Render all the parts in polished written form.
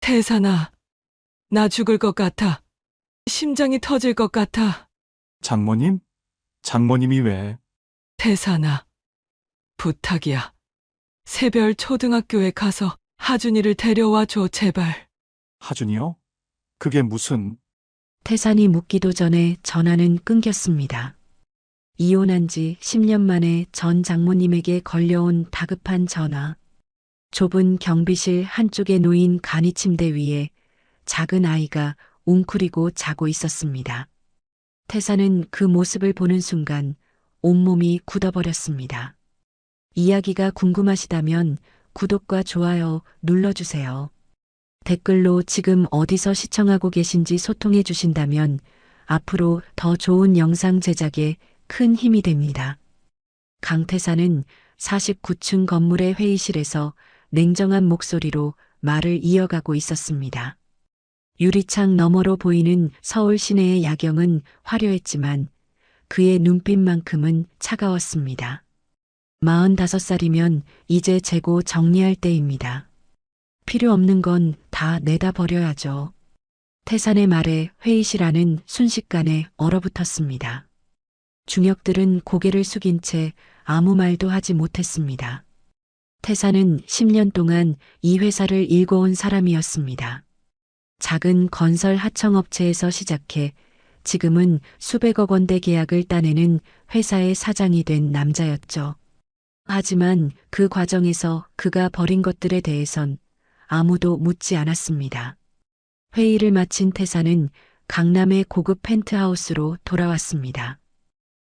태산아, 나 죽을 것 같아. 심장이 터질 것 같아. 장모님? 장모님이 왜? 태산아, 부탁이야. 새별 초등학교에 가서 하준이를 데려와 줘, 제발. 하준이요? 그게 무슨... 태산이 묻기도 전에 전화는 끊겼습니다. 이혼한 지 10년 만에 전 장모님에게 걸려온 다급한 전화. 좁은 경비실 한쪽에 놓인 간이 침대 위에 작은 아이가 웅크리고 자고 있었습니다. 태사는 그 모습을 보는 순간 온몸이 굳어버렸습니다. 이야기가 궁금하시다면 구독과 좋아요 눌러주세요. 댓글로 지금 어디서 시청하고 계신지 소통해 주신다면 앞으로 더 좋은 영상 제작에 큰 힘이 됩니다. 강태사는 49층 건물의 회의실에서 냉정한 목소리로 말을 이어가고 있었습니다. 유리창 너머로 보이는 서울 시내의 야경은 화려했지만 그의 눈빛만큼은 차가웠습니다. 45살이면 이제 재고 정리할 때입니다. 필요 없는 건 다 내다 버려야죠. 태산의 말에 회의실 안은 순식간에 얼어붙었습니다. 중역들은 고개를 숙인 채 아무 말도 하지 못했습니다. 태산은 10년 동안 이 회사를 일궈온 사람이었습니다. 작은 건설 하청업체에서 시작해 지금은 수백억 원대 계약을 따내는 회사의 사장이 된 남자였죠. 하지만 그 과정에서 그가 벌인 것들에 대해선 아무도 묻지 않았습니다. 회의를 마친 태사는 강남의 고급 펜트하우스로 돌아왔습니다.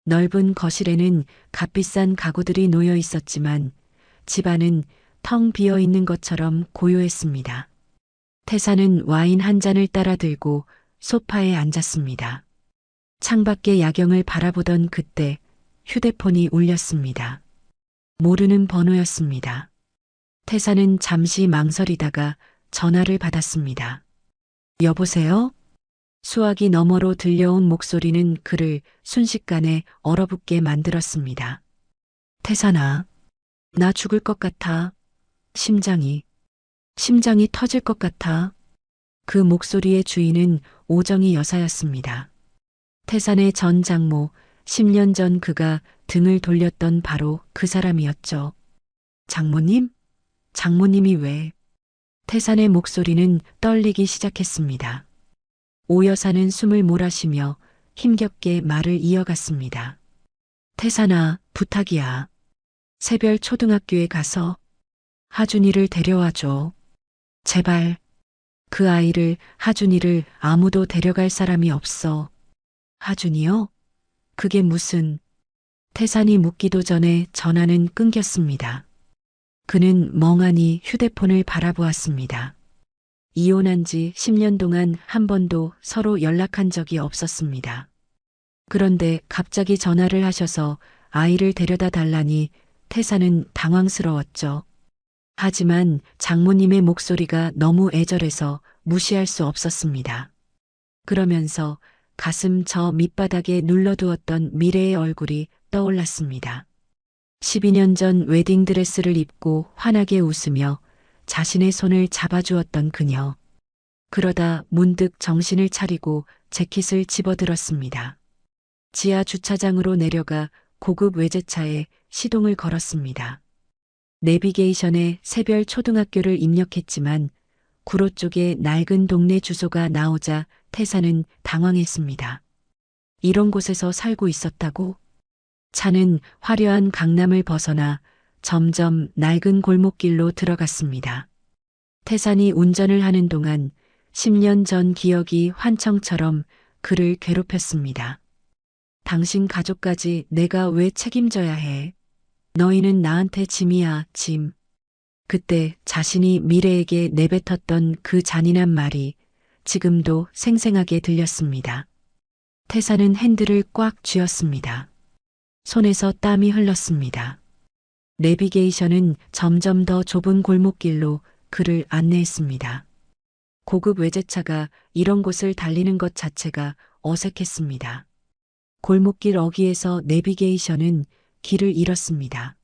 넓은 거실에는 값비싼 가구들이 놓여 있었지만 집안은 텅 비어 있는 것처럼 고요했습니다. 태사는 와인 한 잔을 따라 들고 소파에 앉았습니다. 창밖의 야경을 바라보던 그때 휴대폰이 울렸습니다. 모르는 번호였습니다. 태사는 잠시 망설이다가 전화를 받았습니다. 여보세요? 수화기 너머로 들려온 목소리는 그를 순식간에 얼어붙게 만들었습니다. 태산아, 나 죽을 것 같아. 심장이 터질 것 같아. 그 목소리의 주인은 오정희 여사였습니다. 태산의 전 장모, 10년 전 그가 등을 돌렸던 바로 그 사람이었죠. 장모님? 장모님이 왜? 태산의 목소리는 떨리기 시작했습니다. 오 여사는 숨을 몰아쉬며 힘겹게 말을 이어갔습니다. 태산아, 부탁이야. 새별 초등학교에 가서 하준이를 데려와 줘. 제발. 그 아이를, 하준이를 아무도 데려갈 사람이 없어. 하준이요? 그게 무슨... 태산이 묻기도 전에 전화는 끊겼습니다. 그는 멍하니 휴대폰을 바라보았습니다. 이혼한 지 10년 동안 한 번도 서로 연락한 적이 없었습니다. 그런데 갑자기 전화를 하셔서 아이를 데려다 달라니 태사는 당황스러웠죠. 하지만 장모님의 목소리가 너무 애절해서 무시할 수 없었습니다. 그러면서 가슴 저 밑바닥에 눌러두었던 미래의 얼굴이 떠올랐습니다. 12년 전 웨딩드레스를 입고 환하게 웃으며 자신의 손을 잡아주었던 그녀. 그러다 문득 정신을 차리고 재킷을 집어들었습니다. 지하 주차장으로 내려가 고급 외제차에 시동을 걸었습니다. 내비게이션에 새별 초등학교를 입력했지만 구로 쪽에 낡은 동네 주소가 나오자 태사는 당황했습니다. 이런 곳에서 살고 있었다고? 차는 화려한 강남을 벗어나 점점 낡은 골목길로 들어갔습니다. 태산이 운전을 하는 동안 10년 전 기억이 환청처럼 그를 괴롭혔습니다. 당신 가족까지 내가 왜 책임져야 해? 너희는 나한테 짐이야, 짐. 그때 자신이 미래에게 내뱉었던 그 잔인한 말이 지금도 생생하게 들렸습니다. 태사는 핸들을 꽉 쥐었습니다. 손에서 땀이 흘렀습니다. 내비게이션은 점점 더 좁은 골목길로 그를 안내했습니다. 고급 외제차가 이런 곳을 달리는 것 자체가 어색했습니다. 골목길 어귀에서 내비게이션은 길을 잃었습니다.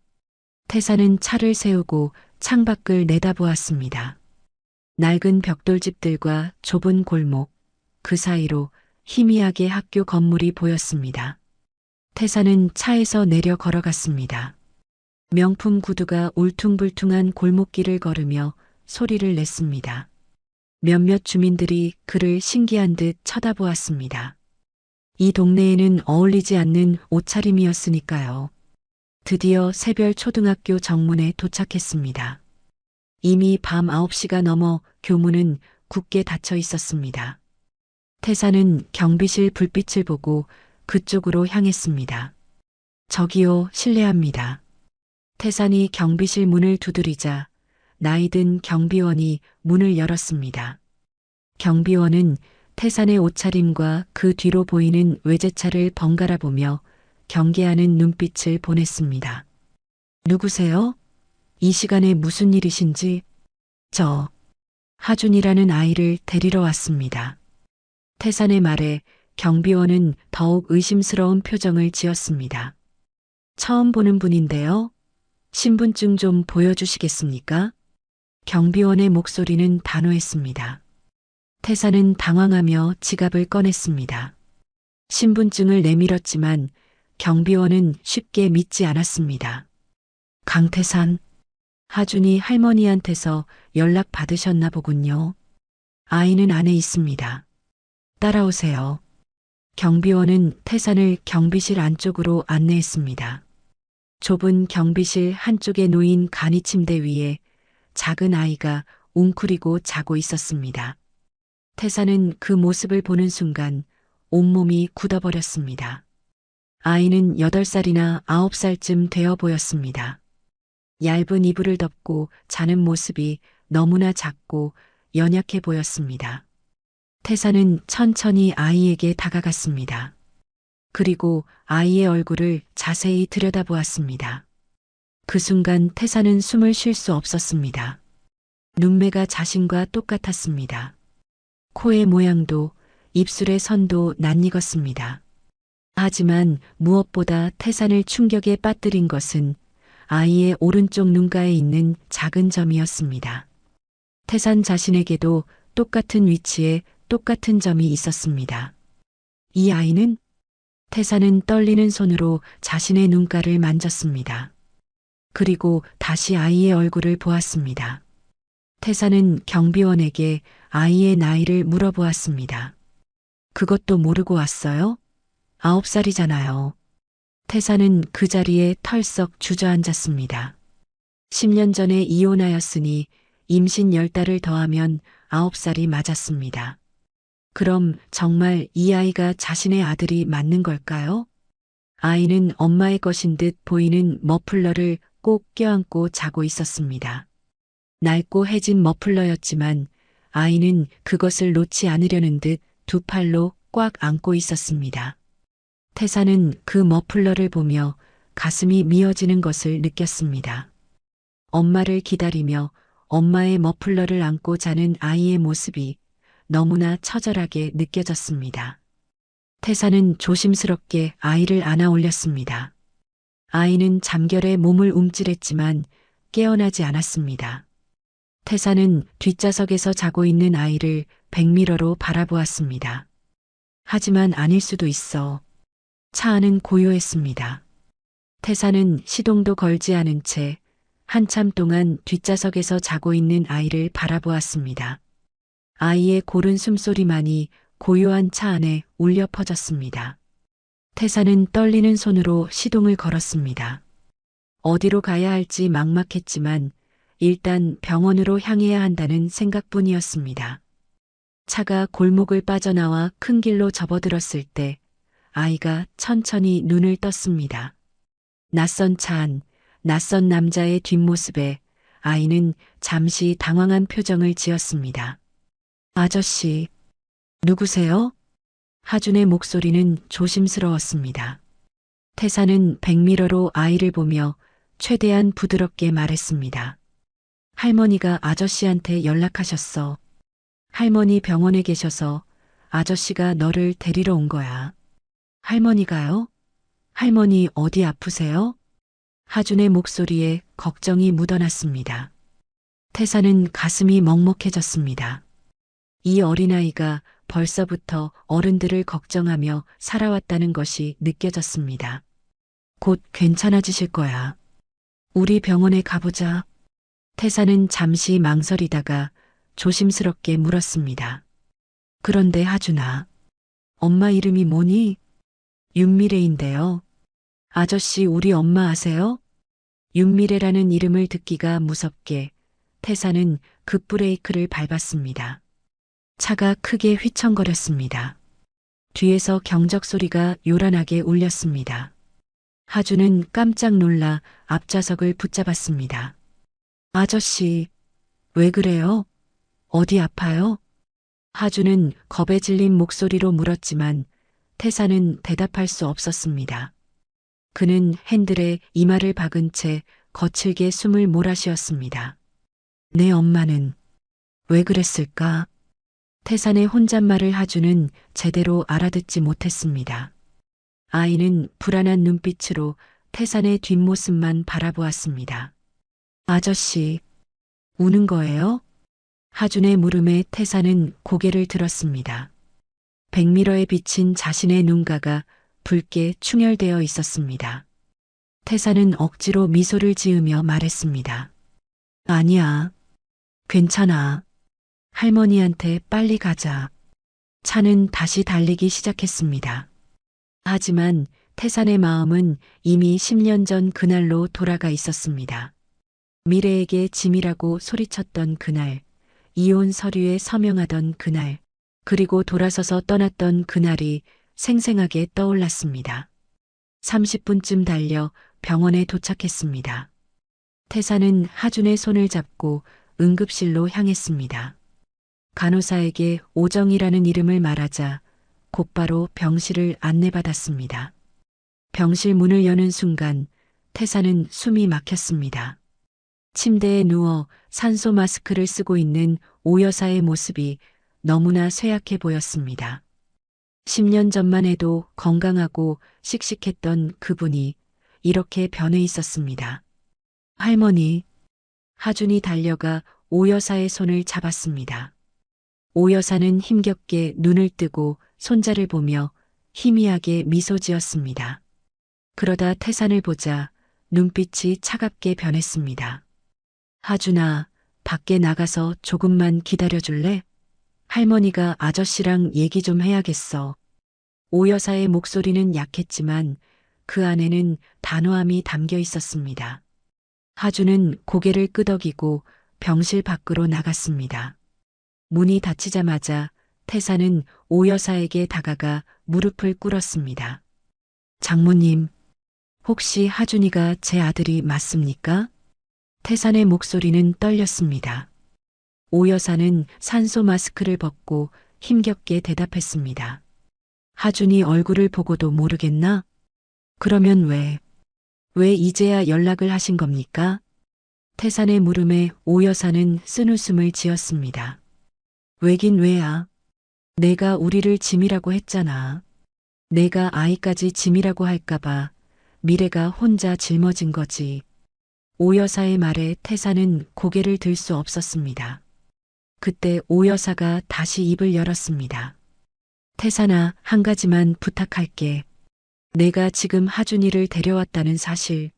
태사는 차를 세우고 창밖을 내다보았습니다. 낡은 벽돌집들과 좁은 골목, 그 사이로 희미하게 학교 건물이 보였습니다. 태사는 차에서 내려 걸어갔습니다. 명품 구두가 울퉁불퉁한 골목길을 걸으며 소리를 냈습니다. 몇몇 주민들이 그를 신기한 듯 쳐다보았습니다. 이 동네에는 어울리지 않는 옷차림이었으니까요. 드디어 새별 초등학교 정문에 도착했습니다. 이미 밤 9시가 넘어 교문은 굳게 닫혀 있었습니다. 태사는 경비실 불빛을 보고 그쪽으로 향했습니다. 저기요, 실례합니다. 태산이 경비실 문을 두드리자 나이든 경비원이 문을 열었습니다. 경비원은 태산의 옷차림과 그 뒤로 보이는 외제차를 번갈아 보며 경계하는 눈빛을 보냈습니다. 누구세요? 이 시간에 무슨 일이신지? 저 하준이라는 아이를 데리러 왔습니다. 태산의 말에 경비원은 더욱 의심스러운 표정을 지었습니다. 처음 보는 분인데요. 신분증 좀 보여주시겠습니까? 경비원의 목소리는 단호했습니다. 태사는 당황하며 지갑을 꺼냈습니다. 신분증을 내밀었지만 경비원은 쉽게 믿지 않았습니다. 강태산, 하준이 할머니한테서 연락 받으셨나 보군요. 아이는 안에 있습니다. 따라오세요. 경비원은 태산을 경비실 안쪽으로 안내했습니다. 좁은 경비실 한쪽에 놓인 간이 침대 위에 작은 아이가 웅크리고 자고 있었습니다. 태사는 그 모습을 보는 순간 온몸이 굳어버렸습니다. 아이는 8살이나 9살쯤 되어 보였습니다. 얇은 이불을 덮고 자는 모습이 너무나 작고 연약해 보였습니다. 태사는 천천히 아이에게 다가갔습니다. 그리고 아이의 얼굴을 자세히 들여다보았습니다. 그 순간 태사는 숨을 쉴 수 없었습니다. 눈매가 자신과 똑같았습니다. 코의 모양도 입술의 선도 낯익었습니다. 하지만 무엇보다 태산을 충격에 빠뜨린 것은 아이의 오른쪽 눈가에 있는 작은 점이었습니다. 태산 자신에게도 똑같은 위치에 똑같은 점이 있었습니다. 이 아이는? 태산은 떨리는 손으로 자신의 눈가를 만졌습니다. 그리고 다시 아이의 얼굴을 보았습니다. 태산은 경비원에게 아이의 나이를 물어보았습니다. 그것도 모르고 왔어요? 9살이잖아요. 태산은 그 자리에 털썩 주저앉았습니다. 10년 전에 이혼하였으니 임신 10달을 더하면 9살이 맞았습니다. 그럼 정말 이 아이가 자신의 아들이 맞는 걸까요? 아이는 엄마의 것인 듯 보이는 머플러를 꼭 껴안고 자고 있었습니다. 낡고 해진 머플러였지만 아이는 그것을 놓지 않으려는 듯 두 팔로 꽉 안고 있었습니다. 태사는 그 머플러를 보며 가슴이 미어지는 것을 느꼈습니다. 엄마를 기다리며 엄마의 머플러를 안고 자는 아이의 모습이 너무나 처절하게 느껴졌습니다. 태사는 조심스럽게 아이를 안아 올렸습니다. 아이는 잠결에 몸을 움찔했지만 깨어나지 않았습니다. 태사는 뒷좌석에서 자고 있는 아이를 백미러로 바라보았습니다. 하지만 아닐 수도 있어. 차 안은 고요했습니다. 태사는 시동도 걸지 않은 채 한참 동안 뒷좌석에서 자고 있는 아이를 바라보았습니다. 아이의 고른 숨소리만이 고요한 차 안에 울려 퍼졌습니다. 태사는 떨리는 손으로 시동을 걸었습니다. 어디로 가야 할지 막막했지만 일단 병원으로 향해야 한다는 생각뿐이었습니다. 차가 골목을 빠져나와 큰 길로 접어들었을 때 아이가 천천히 눈을 떴습니다. 낯선 차 안, 낯선 남자의 뒷모습에 아이는 잠시 당황한 표정을 지었습니다. 아저씨, 누구세요? 하준의 목소리는 조심스러웠습니다. 태사는 백미러로 아이를 보며 최대한 부드럽게 말했습니다. 할머니가 아저씨한테 연락하셨어. 할머니 병원에 계셔서 아저씨가 너를 데리러 온 거야. 할머니가요? 할머니 어디 아프세요? 하준의 목소리에 걱정이 묻어났습니다. 태사는 가슴이 먹먹해졌습니다. 이 어린아이가 벌써부터 어른들을 걱정하며 살아왔다는 것이 느껴졌습니다. 곧 괜찮아지실 거야. 우리 병원에 가보자. 태사는 잠시 망설이다가 조심스럽게 물었습니다. 그런데 하준아, 엄마 이름이 뭐니? 윤미래인데요. 아저씨 우리 엄마 아세요? 윤미래라는 이름을 듣기가 무섭게 태사는 급브레이크를 밟았습니다. 차가 크게 휘청거렸습니다. 뒤에서 경적 소리가 요란하게 울렸습니다. 하준은 깜짝 놀라 앞좌석을 붙잡았습니다. 아저씨, 왜 그래요? 어디 아파요? 하준은 겁에 질린 목소리로 물었지만 태사는 대답할 수 없었습니다. 그는 핸들에 이마를 박은 채 거칠게 숨을 몰아쉬었습니다. 내 엄마는 왜 그랬을까? 태산의 혼잣말을 하준은 제대로 알아듣지 못했습니다. 아이는 불안한 눈빛으로 태산의 뒷모습만 바라보았습니다. 아저씨, 우는 거예요? 하준의 물음에 태산은 고개를 들었습니다. 백미러에 비친 자신의 눈가가 붉게 충혈되어 있었습니다. 태산은 억지로 미소를 지으며 말했습니다. 아니야. 괜찮아. 할머니한테 빨리 가자. 차는 다시 달리기 시작했습니다. 하지만 태산의 마음은 이미 10년 전 그날로 돌아가 있었습니다. 미래에게 짐이라고 소리쳤던 그날, 이혼 서류에 서명하던 그날, 그리고 돌아서서 떠났던 그날이 생생하게 떠올랐습니다. 30분쯤 달려 병원에 도착했습니다. 태사는 하준의 손을 잡고 응급실로 향했습니다. 간호사에게 오정이라는 이름을 말하자 곧바로 병실을 안내받았습니다. 병실 문을 여는 순간 태사는 숨이 막혔습니다. 침대에 누워 산소 마스크를 쓰고 있는 오 여사의 모습이 너무나 쇠약해 보였습니다. 10년 전만 해도 건강하고 씩씩했던 그분이 이렇게 변해 있었습니다. 할머니, 하준이 달려가 오 여사의 손을 잡았습니다. 오 여사는 힘겹게 눈을 뜨고 손자를 보며 희미하게 미소 지었습니다. 그러다 태산을 보자 눈빛이 차갑게 변했습니다. 하준아, 밖에 나가서 조금만 기다려줄래? 할머니가 아저씨랑 얘기 좀 해야겠어. 오 여사의 목소리는 약했지만 그 안에는 단호함이 담겨 있었습니다. 하준은 고개를 끄덕이고 병실 밖으로 나갔습니다. 문이 닫히자마자 태사는 오 여사에게 다가가 무릎을 꿇었습니다. 장모님, 혹시 하준이가 제 아들이 맞습니까? 태산의 목소리는 떨렸습니다. 오 여사는 산소 마스크를 벗고 힘겹게 대답했습니다. 하준이 얼굴을 보고도 모르겠나? 그러면 왜 이제야 연락을 하신 겁니까? 태산의 물음에 오 여사는 쓴웃음을 지었습니다. 왜긴 왜야? 내가 우리를 짐이라고 했잖아. 내가 아이까지 짐이라고 할까봐 미래가 혼자 짊어진 거지. 오 여사의 말에 태사는 고개를 들 수 없었습니다. 그때 오 여사가 다시 입을 열었습니다. 태산아, 한 가지만 부탁할게. 내가 지금 하준이를 데려왔다는 사실,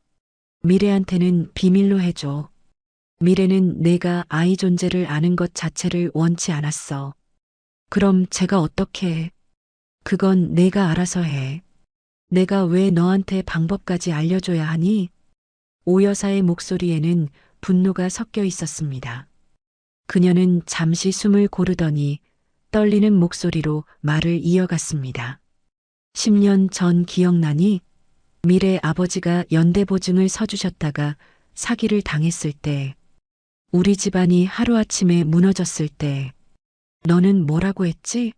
미래한테는 비밀로 해줘. 미래는 내가 아이 존재를 아는 것 자체를 원치 않았어. 그럼 제가 어떻게 해? 그건 내가 알아서 해. 내가 왜 너한테 방법까지 알려줘야 하니? 오 여사의 목소리에는 분노가 섞여 있었습니다. 그녀는 잠시 숨을 고르더니 떨리는 목소리로 말을 이어갔습니다. 10년 전 기억나니? 미래 아버지가 연대보증을 서주셨다가 사기를 당했을 때, 우리 집안이 하루아침에 무너졌을 때, 너는 뭐라고 했지?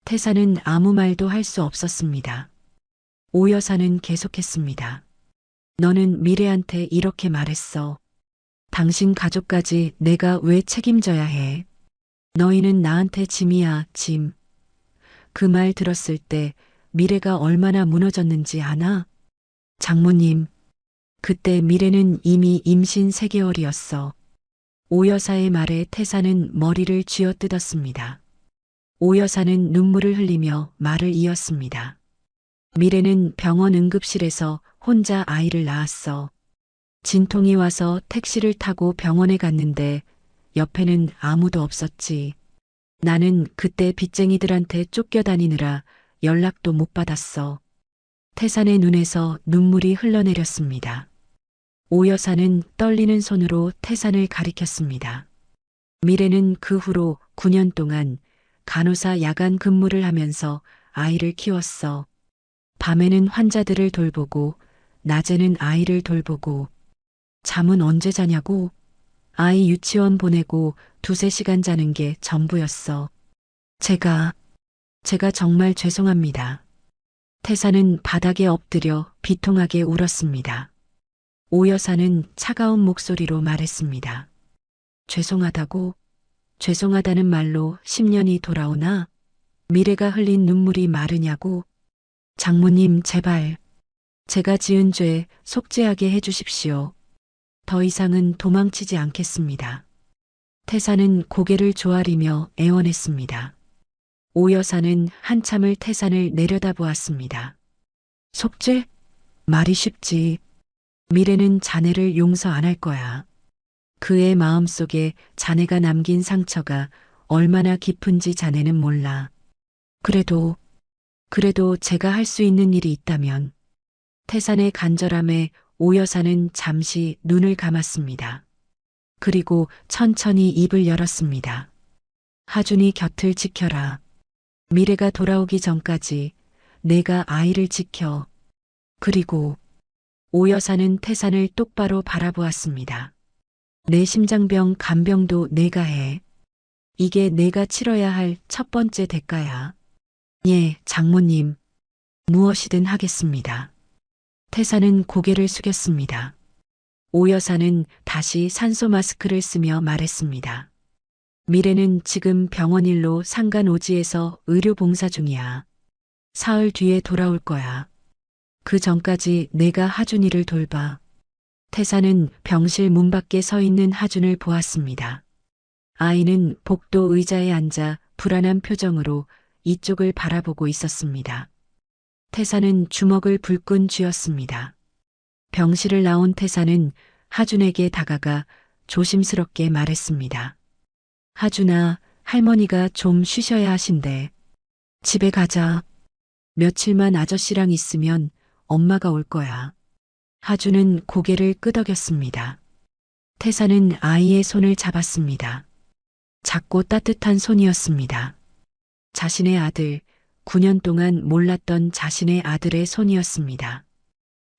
태사는 아무 말도 할 수 없었습니다. 오 여사는 계속했습니다. 너는 미래한테 이렇게 말했어. 당신 가족까지 내가 왜 책임져야 해? 너희는 나한테 짐이야, 짐. 그 말 들었을 때 미래가 얼마나 무너졌는지 아나? 장모님, 그때 미래는 이미 임신 3개월이었어. 오 여사의 말에 태사는 머리를 쥐어뜯었습니다. 오 여사는 눈물을 흘리며 말을 이었습니다. 미래는 병원 응급실에서 혼자 아이를 낳았어. 진통이 와서 택시를 타고 병원에 갔는데 옆에는 아무도 없었지. 나는 그때 빚쟁이들한테 쫓겨다니느라 연락도 못 받았어. 태산의 눈에서 눈물이 흘러내렸습니다. 오 여사는 떨리는 손으로 태산을 가리켰습니다. 미래는 그 후로 9년 동안 간호사 야간 근무를 하면서 아이를 키웠어. 밤에는 환자들을 돌보고 낮에는 아이를 돌보고 잠은 언제 자냐고? 아이 유치원 보내고 2~3시간 자는 게 전부였어. 제가 정말 죄송합니다. 태사는 바닥에 엎드려 비통하게 울었습니다. 오 여사는 차가운 목소리로 말했습니다. 죄송하다고? 죄송하다는 말로 10년이 돌아오나? 미래가 흘린 눈물이 마르냐고? 장모님 제발 제가 지은 죄 속죄하게 해주십시오. 더 이상은 도망치지 않겠습니다. 태사는 고개를 조아리며 애원했습니다. 오 여사는 한참을 태산을 내려다보았습니다. 속죄? 말이 쉽지. 미래는 자네를 용서 안 할 거야. 그의 마음속에 자네가 남긴 상처가 얼마나 깊은지 자네는 몰라. 그래도 제가 할 수 있는 일이 있다면. 태산의 간절함에 오 여사는 잠시 눈을 감았습니다. 그리고 천천히 입을 열었습니다. 하준이 곁을 지켜라. 미래가 돌아오기 전까지 내가 아이를 지켜. 그리고 오 여사는 태산을 똑바로 바라보았습니다. 내 심장병 간병도 내가 해. 이게 내가 치러야 할 첫 번째 대가야. 예, 장모님. 무엇이든 하겠습니다. 태사는 고개를 숙였습니다. 오 여사는 다시 산소 마스크를 쓰며 말했습니다. 미래는 지금 병원 일로 상간오지에서 의료 봉사 중이야. 사흘 뒤에 돌아올 거야. 그 전까지 내가 하준이를 돌봐. 태사는 병실 문 밖에 서 있는 하준을 보았습니다. 아이는 복도 의자에 앉아 불안한 표정으로 이쪽을 바라보고 있었습니다. 태사는 주먹을 불끈 쥐었습니다. 병실을 나온 태사는 하준에게 다가가 조심스럽게 말했습니다. 하준아, 할머니가 좀 쉬셔야 하신대. 집에 가자. 며칠만 아저씨랑 있으면 엄마가 올 거야. 하준은 고개를 끄덕였습니다. 태사는 아이의 손을 잡았습니다. 작고 따뜻한 손이었습니다. 자신의 아들, 9년 동안 몰랐던 자신의 아들의 손이었습니다.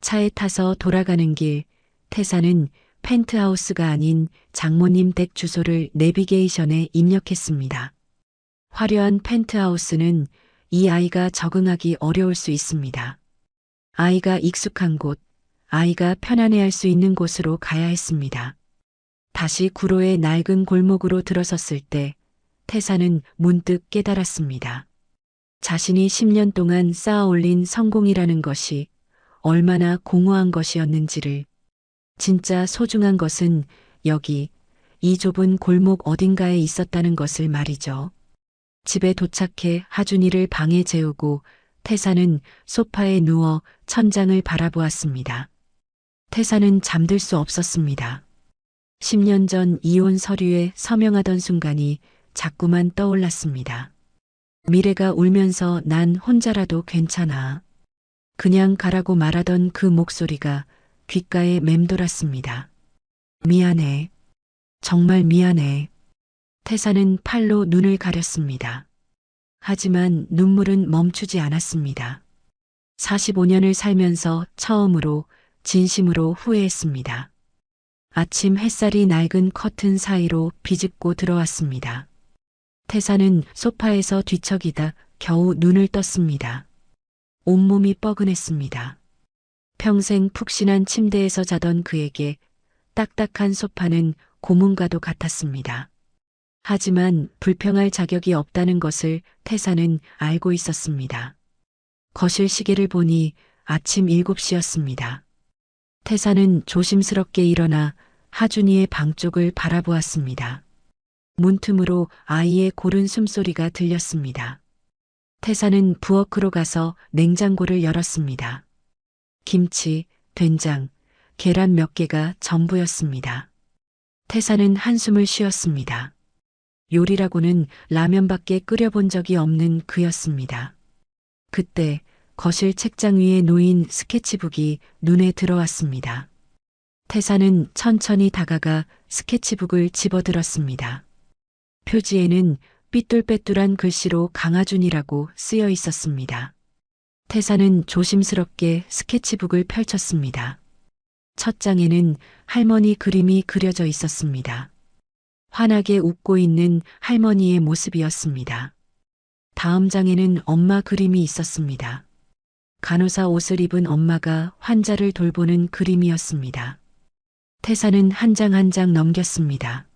차에 타서 돌아가는 길, 태사는 펜트하우스가 아닌 장모님 댁 주소를 내비게이션에 입력했습니다. 화려한 펜트하우스는 이 아이가 적응하기 어려울 수 있습니다. 아이가 익숙한 곳, 아이가 편안해할 수 있는 곳으로 가야 했습니다. 다시 구로의 낡은 골목으로 들어섰을 때 태사는 문득 깨달았습니다. 자신이 10년 동안 쌓아 올린 성공이라는 것이 얼마나 공허한 것이었는지를. 진짜 소중한 것은 여기 이 좁은 골목 어딘가에 있었다는 것을 말이죠. 집에 도착해 하준이를 방에 재우고 태사는 소파에 누워 천장을 바라보았습니다. 태사는 잠들 수 없었습니다. 10년 전 이혼 서류에 서명하던 순간이 자꾸만 떠올랐습니다. 미래가 울면서 난 혼자라도 괜찮아. 그냥 가라고 말하던 그 목소리가 귓가에 맴돌았습니다. 미안해. 정말 미안해. 태사는 팔로 눈을 가렸습니다. 하지만 눈물은 멈추지 않았습니다. 45년을 살면서 처음으로 진심으로 후회했습니다. 아침 햇살이 낡은 커튼 사이로 비집고 들어왔습니다. 태사는 소파에서 뒤척이다 겨우 눈을 떴습니다. 온몸이 뻐근했습니다. 평생 푹신한 침대에서 자던 그에게 딱딱한 소파는 고문과도 같았습니다. 하지만 불평할 자격이 없다는 것을 태사는 알고 있었습니다. 거실 시계를 보니 아침 7시였습니다. 태사는 조심스럽게 일어나 하준이의 방 쪽을 바라보았습니다. 문틈으로 아이의 고른 숨소리가 들렸습니다. 태사는 부엌으로 가서 냉장고를 열었습니다. 김치, 된장, 계란 몇 개가 전부였습니다. 태사는 한숨을 쉬었습니다. 요리라고는 라면밖에 끓여본 적이 없는 그였습니다. 그때 거실 책장 위에 놓인 스케치북이 눈에 들어왔습니다. 태사는 천천히 다가가 스케치북을 집어들었습니다. 표지에는 삐뚤빼뚤한 글씨로 강하준이라고 쓰여 있었습니다. 태사는 조심스럽게 스케치북을 펼쳤습니다. 첫 장에는 할머니 그림이 그려져 있었습니다. 환하게 웃고 있는 할머니의 모습이었습니다. 다음 장에는 엄마 그림이 있었습니다. 간호사 옷을 입은 엄마가 환자를 돌보는 그림이었습니다. 태사는 한 장 한 장 넘겼습니다.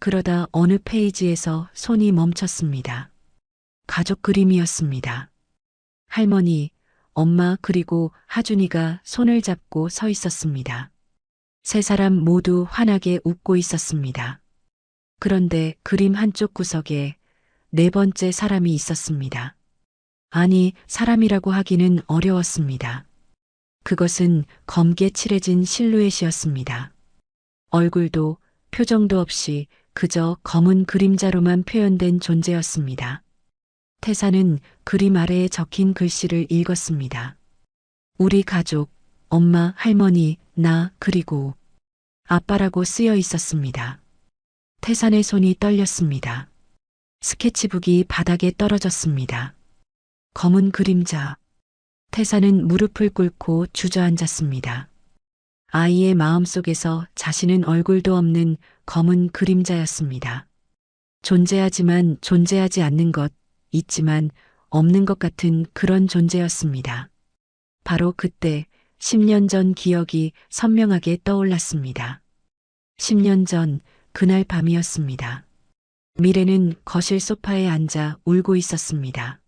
그러다 어느 페이지에서 손이 멈췄습니다. 가족 그림이었습니다. 할머니, 엄마 그리고 하준이가 손을 잡고 서 있었습니다. 세 사람 모두 환하게 웃고 있었습니다. 그런데 그림 한쪽 구석에 네 번째 사람이 있었습니다. 아니, 사람이라고 하기는 어려웠습니다. 그것은 검게 칠해진 실루엣이었습니다. 얼굴도 표정도 없이 그저 검은 그림자로만 표현된 존재였습니다. 태사는 그림 아래에 적힌 글씨를 읽었습니다. 우리 가족, 엄마, 할머니, 나, 그리고 아빠라고 쓰여 있었습니다. 태산의 손이 떨렸습니다. 스케치북이 바닥에 떨어졌습니다. 검은 그림자. 태사는 무릎을 꿇고 주저앉았습니다. 아이의 마음속에서 자신은 얼굴도 없는 검은 그림자였습니다. 존재하지만 존재하지 않는 것, 있지만 없는 것 같은 그런 존재였습니다. 바로 그때 10년 전 기억이 선명하게 떠올랐습니다. 10년 전 그날 밤이었습니다. 미래는 거실 소파에 앉아 울고 있었습니다.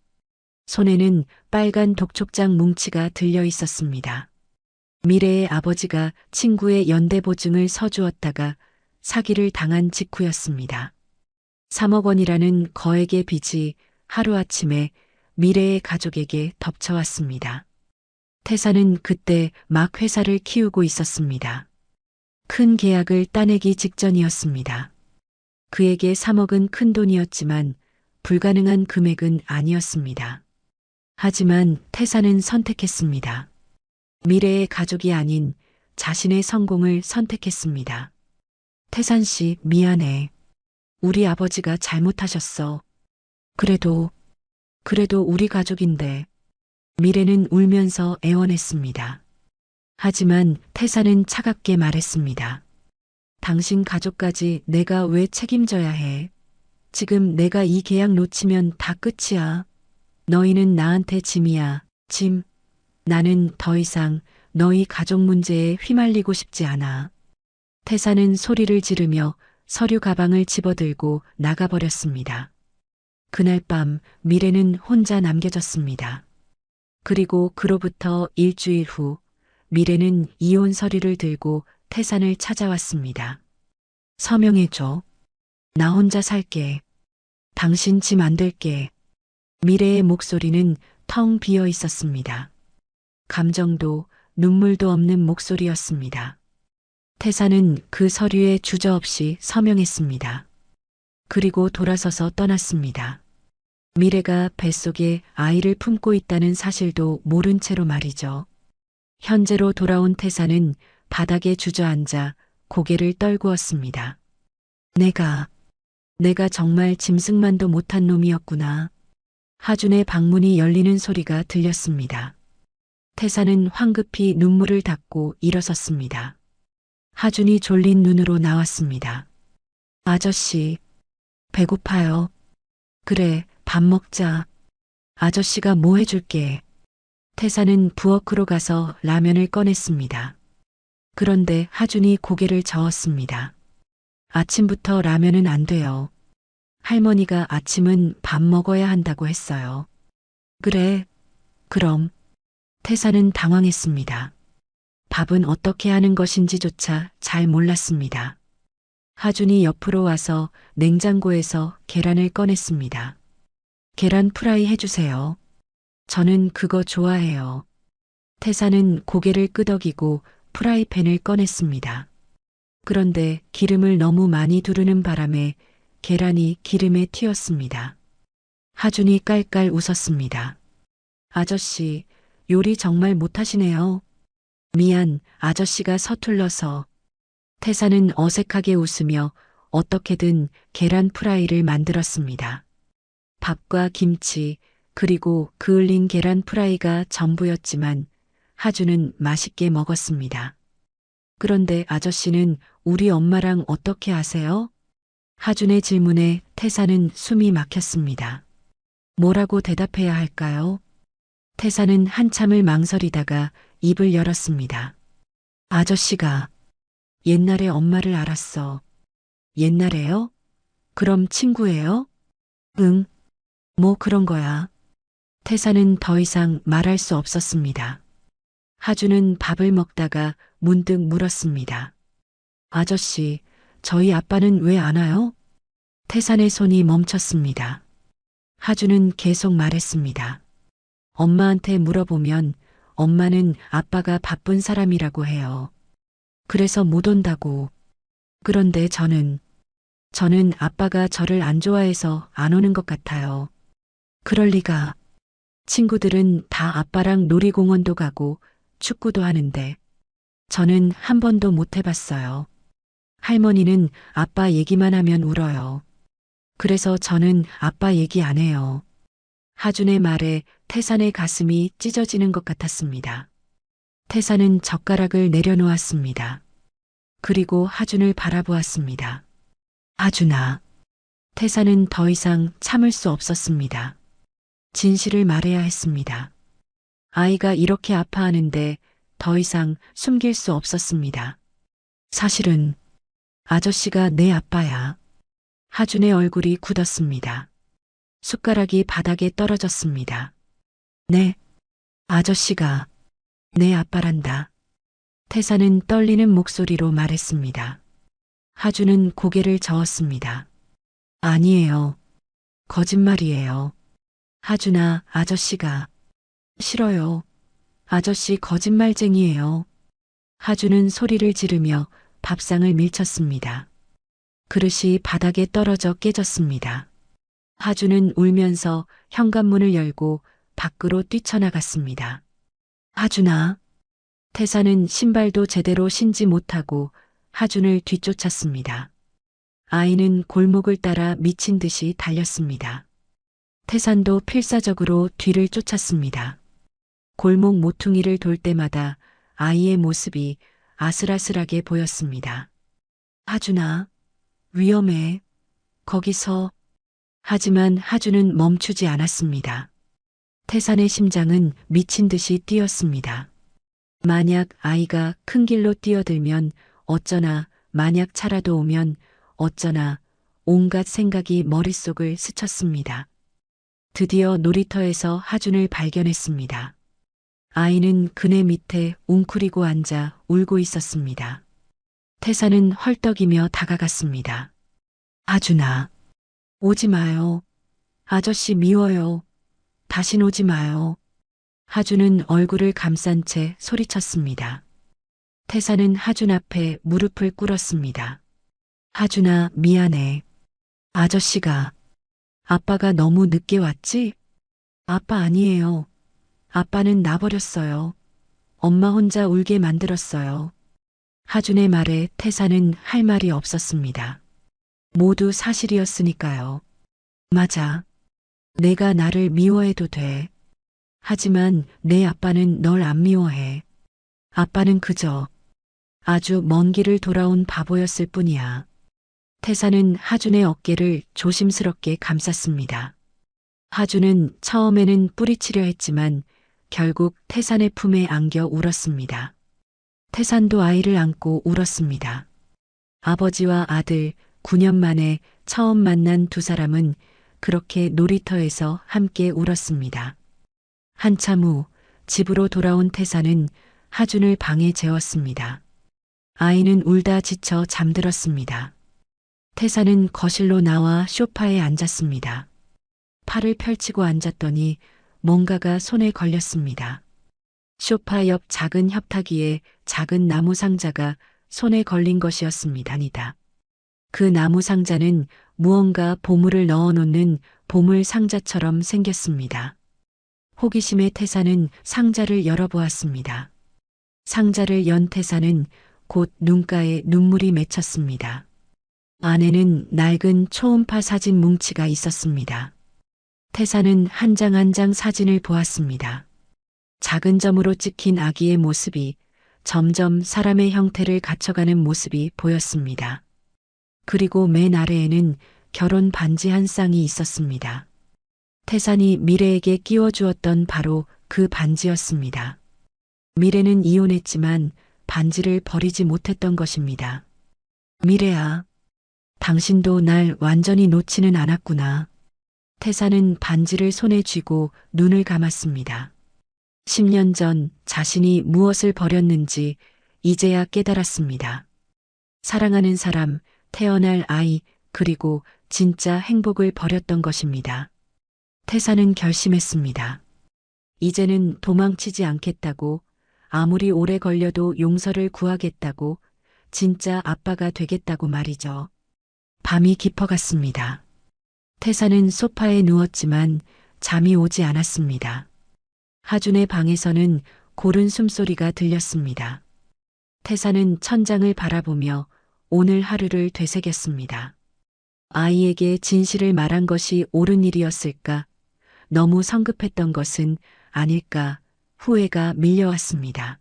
손에는 빨간 독촉장 뭉치가 들려 있었습니다. 미래의 아버지가 친구의 연대보증을 서주었다가 사기를 당한 직후였습니다. 3억 원이라는 거액의 빚이 하루아침에 미래의 가족에게 덮쳐왔습니다. 태사는 그때 막 회사를 키우고 있었습니다. 큰 계약을 따내기 직전이었습니다. 그에게 3억은 큰 돈이었지만 불가능한 금액은 아니었습니다. 하지만 태사는 선택했습니다. 미래의 가족이 아닌 자신의 성공을 선택했습니다. 태산 씨, 미안해. 우리 아버지가 잘못하셨어. 그래도 우리 가족인데. 미래는 울면서 애원했습니다. 하지만 태사는 차갑게 말했습니다. 당신 가족까지 내가 왜 책임져야 해? 지금 내가 이 계약 놓치면 다 끝이야. 너희는 나한테 짐이야, 짐. 나는 더 이상 너희 가족 문제에 휘말리고 싶지 않아. 태사는 소리를 지르며 서류 가방을 집어들고 나가버렸습니다. 그날 밤 미래는 혼자 남겨졌습니다. 그리고 그로부터 일주일 후 미래는 이혼 서류를 들고 태산을 찾아왔습니다. 서명해줘. 나 혼자 살게. 당신 짐 안 될게. 미래의 목소리는 텅 비어 있었습니다. 감정도 눈물도 없는 목소리였습니다. 태사는 그 서류에 주저없이 서명했습니다. 그리고 돌아서서 떠났습니다. 미래가 뱃속에 아이를 품고 있다는 사실도 모른 채로 말이죠. 현재로 돌아온 태사는 바닥에 주저앉아 고개를 떨구었습니다. 내가 정말 짐승만도 못한 놈이었구나. 하준의 방문이 열리는 소리가 들렸습니다. 태사는 황급히 눈물을 닦고 일어섰습니다. 하준이 졸린 눈으로 나왔습니다. 아저씨, 배고파요. 그래, 밥 먹자. 아저씨가 뭐 해줄게. 태사는 부엌으로 가서 라면을 꺼냈습니다. 그런데 하준이 고개를 저었습니다. 아침부터 라면은 안 돼요. 할머니가 아침은 밥 먹어야 한다고 했어요. 그래, 그럼. 태사는 당황했습니다. 밥은 어떻게 하는 것인지조차 잘 몰랐습니다. 하준이 옆으로 와서 냉장고에서 계란을 꺼냈습니다. 계란 프라이 해주세요. 저는 그거 좋아해요. 태사는 고개를 끄덕이고 프라이팬을 꺼냈습니다. 그런데 기름을 너무 많이 두르는 바람에 계란이 기름에 튀었습니다. 하준이 깔깔 웃었습니다. 아저씨, 요리 정말 못하시네요. 미안, 아저씨가 서툴러서. 태사는 어색하게 웃으며 어떻게든 계란 프라이를 만들었습니다. 밥과 김치, 그리고 그을린 계란 프라이가 전부였지만 하준은 맛있게 먹었습니다. 그런데 아저씨는 우리 엄마랑 어떻게 아세요? 하준의 질문에 태사는 숨이 막혔습니다. 뭐라고 대답해야 할까요? 태사는 한참을 망설이다가 입을 열었습니다. 아저씨가 옛날에 엄마를 알았어. 옛날에요? 그럼 친구예요? 응, 뭐 그런 거야. 태사는 더 이상 말할 수 없었습니다. 하준은 밥을 먹다가 문득 물었습니다. 아저씨, 저희 아빠는 왜 안 와요? 태산의 손이 멈췄습니다. 하준은 계속 말했습니다. 엄마한테 물어보면 엄마는 아빠가 바쁜 사람이라고 해요. 그래서 못 온다고. 그런데 저는 아빠가 저를 안 좋아해서 안 오는 것 같아요. 그럴 리가. 친구들은 다 아빠랑 놀이공원도 가고 축구도 하는데 저는 한 번도 못 해봤어요. 할머니는 아빠 얘기만 하면 울어요. 그래서 저는 아빠 얘기 안 해요. 하준의 말에 태산의 가슴이 찢어지는 것 같았습니다. 태산은 젓가락을 내려놓았습니다. 그리고 하준을 바라보았습니다. 하준아. 태산은 더 이상 참을 수 없었습니다. 진실을 말해야 했습니다. 아이가 이렇게 아파하는데 더 이상 숨길 수 없었습니다. 사실은 아저씨가 내 아빠야. 하준의 얼굴이 굳었습니다. 숟가락이 바닥에 떨어졌습니다. 네, 아저씨가 내 아빠란다. 태사는 떨리는 목소리로 말했습니다. 하준은 고개를 저었습니다. 아니에요. 거짓말이에요. 하준아, 아저씨가. 싫어요. 아저씨 거짓말쟁이에요. 하준은 소리를 지르며 밥상을 밀쳤습니다. 그릇이 바닥에 떨어져 깨졌습니다. 하준은 울면서 현관문을 열고 밖으로 뛰쳐나갔습니다. 하준아. 태사는 신발도 제대로 신지 못하고 하준을 뒤쫓았습니다. 아이는 골목을 따라 미친 듯이 달렸습니다. 태산도 필사적으로 뒤를 쫓았습니다. 골목 모퉁이를 돌 때마다 아이의 모습이 아슬아슬하게 보였습니다. 하준아, 위험해. 거기서. 하지만 하준은 멈추지 않았습니다. 태산의 심장은 미친 듯이 뛰었습니다. 만약 아이가 큰 길로 뛰어들면 어쩌나, 만약 차라도 오면 어쩌나, 온갖 생각이 머릿속을 스쳤습니다. 드디어 놀이터에서 하준을 발견했습니다. 아이는 그네 밑에 웅크리고 앉아 울고 있었습니다. 태사는 헐떡이며 다가갔습니다. 하준아, 오지 마요. 아저씨 미워요. 다신 오지 마요. 하준은 얼굴을 감싼 채 소리쳤습니다. 태사는 하준 앞에 무릎을 꿇었습니다. 하준아, 미안해. 아저씨가. 아빠가 너무 늦게 왔지? 아빠 아니에요. 아빠는 나버렸어요. 엄마 혼자 울게 만들었어요. 하준의 말에 태사는 할 말이 없었습니다. 모두 사실이었으니까요. 맞아. 내가 나를 미워해도 돼. 하지만 내 아빠는 널 안 미워해. 아빠는 그저 아주 먼 길을 돌아온 바보였을 뿐이야. 태사는 하준의 어깨를 조심스럽게 감쌌습니다. 하준은 처음에는 뿌리치려 했지만 결국 태산의 품에 안겨 울었습니다. 태산도 아이를 안고 울었습니다. 아버지와 아들 9년 만에 처음 만난 두 사람은 그렇게 놀이터에서 함께 울었습니다. 한참 후 집으로 돌아온 태사는 하준을 방에 재웠습니다. 아이는 울다 지쳐 잠들었습니다. 태사는 거실로 나와 소파에 앉았습니다. 팔을 펼치고 앉았더니 뭔가가 손에 걸렸습니다. 소파 옆 작은 협탁 위에 작은 나무 상자가 손에 걸린 것이었습니다. 니다. 그 나무 상자는 무언가 보물을 넣어놓는 보물 상자처럼 생겼습니다. 호기심에 태사는 상자를 열어보았습니다. 상자를 연 태사는 곧 눈가에 눈물이 맺혔습니다. 안에는 낡은 초음파 사진 뭉치가 있었습니다. 태사는 한 장 한 장 사진을 보았습니다. 작은 점으로 찍힌 아기의 모습이 점점 사람의 형태를 갖춰가는 모습이 보였습니다. 그리고 맨 아래에는 결혼 반지 한 쌍이 있었습니다. 태산이 미래에게 끼워주었던 바로 그 반지였습니다. 미래는 이혼했지만 반지를 버리지 못했던 것입니다. 미래야, 당신도 날 완전히 놓지는 않았구나. 태사는 반지를 손에 쥐고 눈을 감았습니다. 10년 전 자신이 무엇을 버렸는지 이제야 깨달았습니다. 사랑하는 사람, 태어날 아이, 그리고 진짜 행복을 버렸던 것입니다. 태사는 결심했습니다. 이제는 도망치지 않겠다고, 아무리 오래 걸려도 용서를 구하겠다고, 진짜 아빠가 되겠다고 말이죠. 밤이 깊어갔습니다. 태사는 소파에 누웠지만 잠이 오지 않았습니다. 하준의 방에서는 고른 숨소리가 들렸습니다. 태사는 천장을 바라보며 오늘 하루를 되새겼습니다. 아이에게 진실을 말한 것이 옳은 일이었을까? 너무 성급했던 것은 아닐까? 후회가 밀려왔습니다.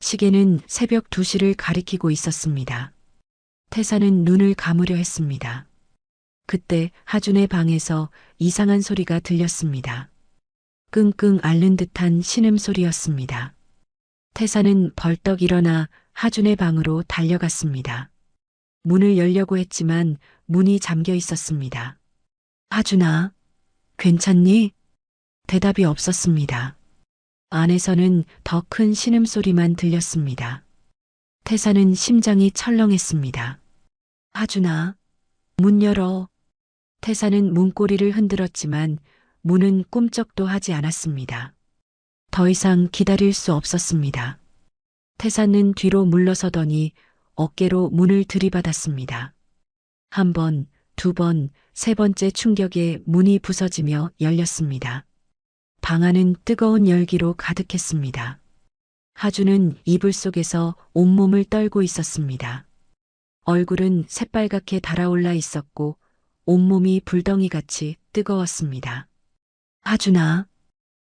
시계는 새벽 2시를 가리키고 있었습니다. 태사는 눈을 감으려 했습니다. 그때 하준의 방에서 이상한 소리가 들렸습니다. 끙끙 앓는 듯한 신음소리였습니다. 태사는 벌떡 일어나 하준의 방으로 달려갔습니다. 문을 열려고 했지만 문이 잠겨 있었습니다. 하준아, 괜찮니? 대답이 없었습니다. 안에서는 더 큰 신음소리만 들렸습니다. 태사는 심장이 철렁했습니다. 하준아, 문 열어. 태사는 문고리를 흔들었지만 문은 꿈쩍도 하지 않았습니다. 더 이상 기다릴 수 없었습니다. 태사는 뒤로 물러서더니 어깨로 문을 들이받았습니다. 한 번, 두 번, 세 번째 충격에 문이 부서지며 열렸습니다. 방 안은 뜨거운 열기로 가득했습니다. 하준은 이불 속에서 온몸을 떨고 있었습니다. 얼굴은 새빨갛게 달아올라 있었고 온몸이 불덩이같이 뜨거웠습니다. 하준아,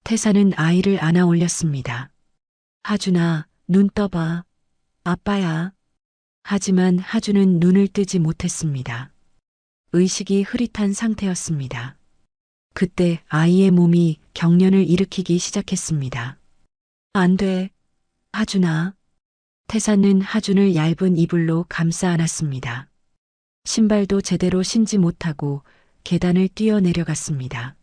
태사는 아이를 안아 올렸습니다. 하준아, 눈 떠봐. 아빠야. 하지만 하준은 눈을 뜨지 못했습니다. 의식이 흐릿한 상태였습니다. 그때 아이의 몸이 경련을 일으키기 시작했습니다. 안 돼. 하준아. 태사는 하준을 얇은 이불로 감싸 안았습니다. 신발도 제대로 신지 못하고 계단을 뛰어내려갔습니다.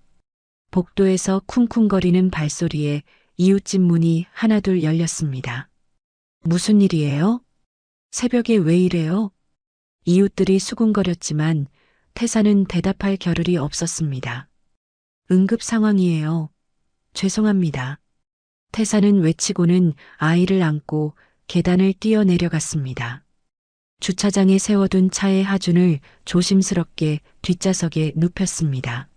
복도에서 쿵쿵거리는 발소리에 이웃집 문이 하나둘 열렸습니다. 무슨 일이에요? 새벽에 왜 이래요? 이웃들이 수군거렸지만 태사는 대답할 겨를이 없었습니다. 응급 상황이에요. 죄송합니다. 태사는 외치고는 아이를 안고 계단을 뛰어내려갔습니다. 주차장에 세워둔 차의 하준을 조심스럽게 뒷좌석에 눕혔습니다.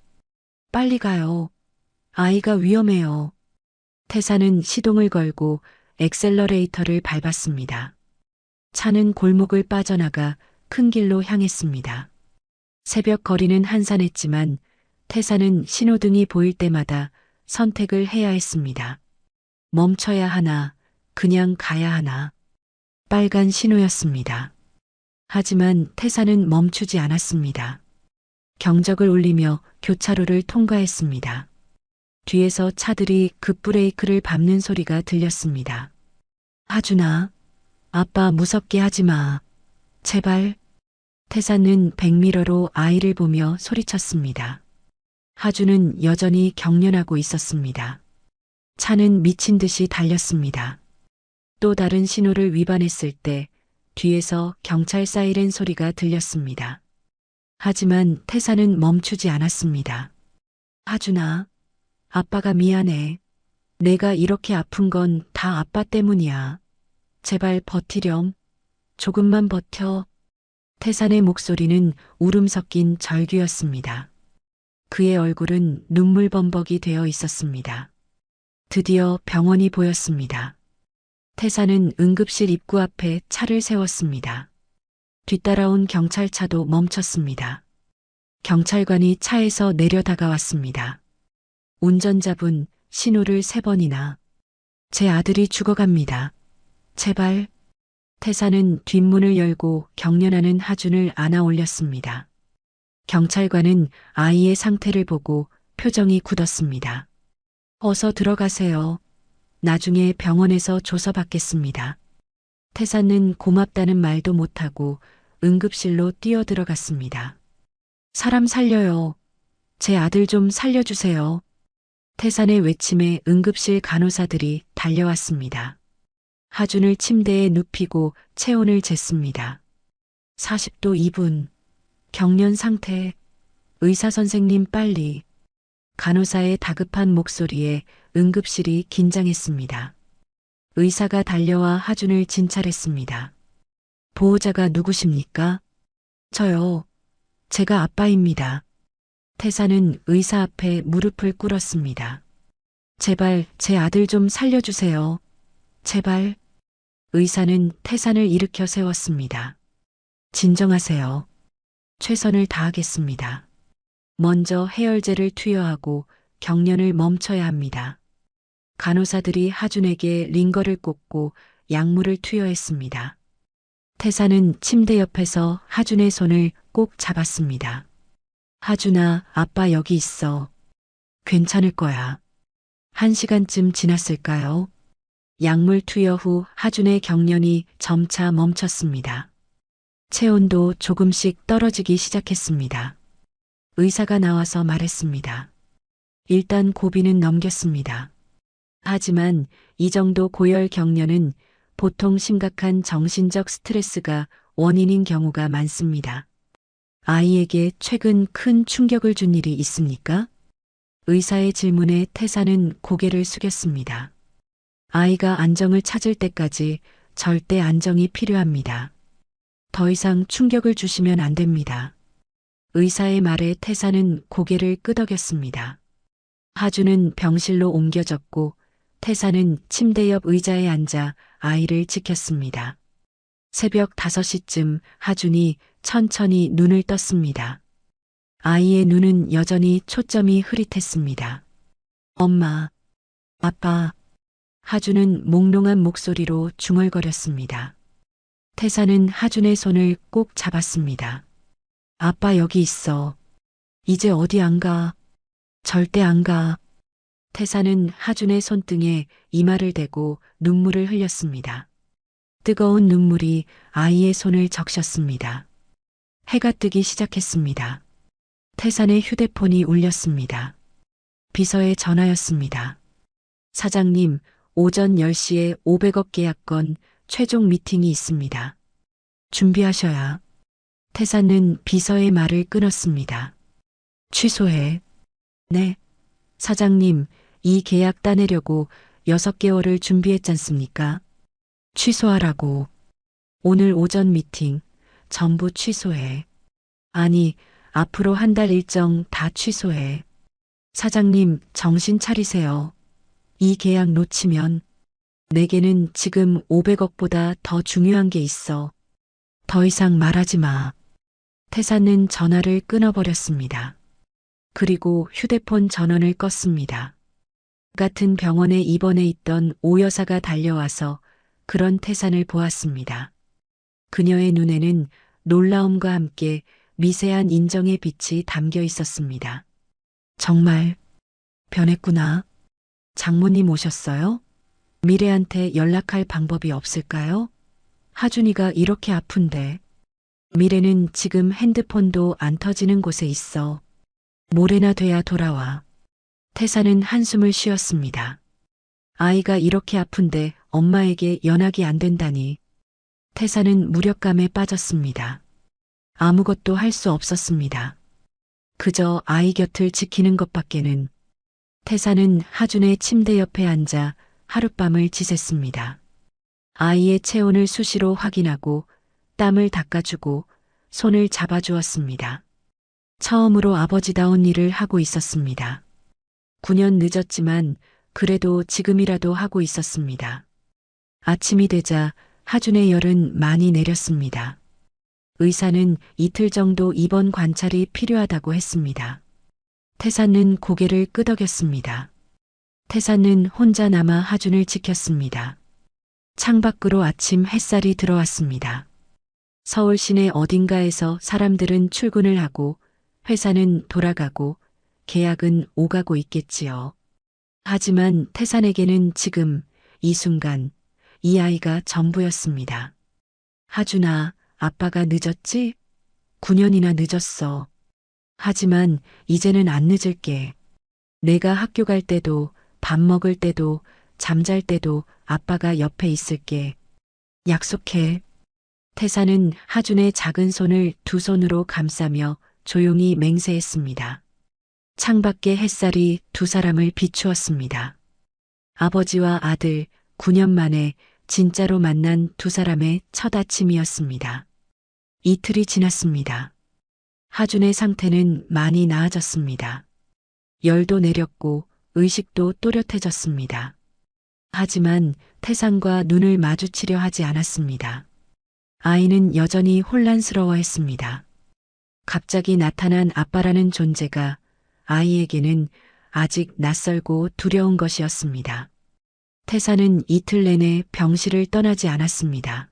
빨리 가요. 아이가 위험해요. 태사는 시동을 걸고 엑셀러레이터를 밟았습니다. 차는 골목을 빠져나가 큰 길로 향했습니다. 새벽 거리는 한산했지만 태사는 신호등이 보일 때마다 선택을 해야 했습니다. 멈춰야 하나, 그냥 가야 하나. 빨간 신호였습니다. 하지만 태사는 멈추지 않았습니다. 경적을 울리며 교차로를 통과했습니다. 뒤에서 차들이 급브레이크를 밟는 소리가 들렸습니다. 하준아, 아빠 무섭게 하지 마. 제발. 태사는 백미러로 아이를 보며 소리쳤습니다. 하준은 여전히 경련하고 있었습니다. 차는 미친 듯이 달렸습니다. 또 다른 신호를 위반했을 때 뒤에서 경찰 사이렌 소리가 들렸습니다. 하지만 태사는 멈추지 않았습니다. 하준아, 아빠가 미안해. 내가 이렇게 아픈 건 다 아빠 때문이야. 제발 버티렴. 조금만 버텨. 태산의 목소리는 울음 섞인 절규였습니다. 그의 얼굴은 눈물 범벅이 되어 있었습니다. 드디어 병원이 보였습니다. 태산은 응급실 입구 앞에 차를 세웠습니다. 뒤따라온 경찰차도 멈췄습니다. 경찰관이 차에서 내려 다가왔습니다. 운전자분, 신호를 3번이나. 제 아들이 죽어갑니다. 제발. 태사는 뒷문을 열고 경련하는 하준을 안아 올렸습니다. 경찰관은 아이의 상태를 보고 표정이 굳었습니다. 어서 들어가세요. 나중에 병원에서 조서받겠습니다. 태사는 고맙다는 말도 못하고 응급실로 뛰어들어갔습니다. 사람 살려요. 제 아들 좀 살려주세요. 태산의 외침에 응급실 간호사들이 달려왔습니다. 하준을 침대에 눕히고 체온을 쟀습니다. 40도 2분. 경련 상태. 의사 선생님 빨리. 간호사의 다급한 목소리에 응급실이 긴장했습니다. 의사가 달려와 하준을 진찰했습니다. 보호자가 누구십니까? 저요. 제가 아빠입니다. 태사는 의사 앞에 무릎을 꿇었습니다. 제발 제 아들 좀 살려주세요. 제발. 의사는 태산을 일으켜 세웠습니다. 진정하세요. 최선을 다하겠습니다. 먼저 해열제를 투여하고 경련을 멈춰야 합니다. 간호사들이 하준에게 링거를 꽂고 약물을 투여했습니다. 태사는 침대 옆에서 하준의 손을 꼭 잡았습니다. 하준아, 아빠 여기 있어. 괜찮을 거야. 1시간쯤 지났을까요? 약물 투여 후 하준의 경련이 점차 멈췄습니다. 체온도 조금씩 떨어지기 시작했습니다. 의사가 나와서 말했습니다. 일단 고비는 넘겼습니다. 하지만 이 정도 고열 경련은 보통 심각한 정신적 스트레스가 원인인 경우가 많습니다. 아이에게 최근 큰 충격을 준 일이 있습니까? 의사의 질문에 태사는 고개를 숙였습니다. 아이가 안정을 찾을 때까지 절대 안정이 필요합니다. 더 이상 충격을 주시면 안 됩니다. 의사의 말에 태사는 고개를 끄덕였습니다. 하준은 병실로 옮겨졌고 태사는 침대 옆 의자에 앉아 아이를 지켰습니다. 새벽 5시쯤 하준이 천천히 눈을 떴습니다. 아이의 눈은 여전히 초점이 흐릿했습니다. 엄마, 아빠. 하준은 몽롱한 목소리로 중얼거렸습니다. 태사는 하준의 손을 꼭 잡았습니다. 아빠 여기 있어. 이제 어디 안 가. 절대 안 가. 태사는 하준의 손등에 이마를 대고 눈물을 흘렸습니다. 뜨거운 눈물이 아이의 손을 적셨습니다. 해가 뜨기 시작했습니다. 태산의 휴대폰이 울렸습니다. 비서의 전화였습니다. 사장님, 오전 10시에 500억 계약건 최종 미팅이 있습니다. 준비하셔야. 태산은 비서의 말을 끊었습니다. 취소해. 네. 사장님, 이 계약 따내려고 6개월을 준비했잖습니까? 취소하라고. 오늘 오전 미팅 전부 취소해. 아니, 앞으로 한 달 일정 다 취소해. 사장님, 정신 차리세요. 이 계약 놓치면 내게는 지금 500억보다 더 중요한 게 있어. 더 이상 말하지 마. 태사는 전화를 끊어버렸습니다. 그리고 휴대폰 전원을 껐습니다. 같은 병원에 입원해 있던 오 여사가 달려와서 그런 태산을 보았습니다. 그녀의 눈에는 놀라움과 함께 미세한 인정의 빛이 담겨 있었습니다. 정말 변했구나. 장모님 오셨어요? 미래한테 연락할 방법이 없을까요? 하준이가 이렇게 아픈데. 미래는 지금 핸드폰도 안 터지는 곳에 있어. 모레나 돼야 돌아와. 태사는 한숨을 쉬었습니다. 아이가 이렇게 아픈데 엄마에게 연락이 안 된다니. 태사는 무력감에 빠졌습니다. 아무것도 할 수 없었습니다. 그저 아이 곁을 지키는 것밖에는. 태사는 하준의 침대 옆에 앉아 하룻밤을 지샜습니다. 아이의 체온을 수시로 확인하고 땀을 닦아주고 손을 잡아주었습니다. 처음으로 아버지다운 일을 하고 있었습니다. 9년 늦었지만 그래도 지금이라도 하고 있었습니다. 아침이 되자 하준의 열은 많이 내렸습니다. 의사는 이틀 정도 입원 관찰이 필요하다고 했습니다. 태사는 고개를 끄덕였습니다. 태사는 혼자 남아 하준을 지켰습니다. 창밖으로 아침 햇살이 들어왔습니다. 서울 시내 어딘가에서 사람들은 출근을 하고 회사는 돌아가고 계약은 오가고 있겠지요. 하지만 태산에게는 지금 이 순간 이 아이가 전부였습니다. 하준아, 아빠가 늦었지? 9년이나 늦었어. 하지만 이제는 안 늦을게. 내가 학교 갈 때도 밥 먹을 때도 잠잘 때도 아빠가 옆에 있을게. 약속해. 태사는 하준의 작은 손을 두 손으로 감싸며 조용히 맹세했습니다. 창밖의 햇살이 두 사람을 비추었습니다. 아버지와 아들 9년 만에 진짜로 만난 두 사람의 첫 아침이었습니다. 이틀이 지났습니다. 하준의 상태는 많이 나아졌습니다. 열도 내렸고 의식도 또렷해졌습니다. 하지만 태산과 눈을 마주치려 하지 않았습니다. 아이는 여전히 혼란스러워했습니다. 갑자기 나타난 아빠라는 존재가 아이에게는 아직 낯설고 두려운 것이었습니다. 태사는 이틀 내내 병실을 떠나지 않았습니다.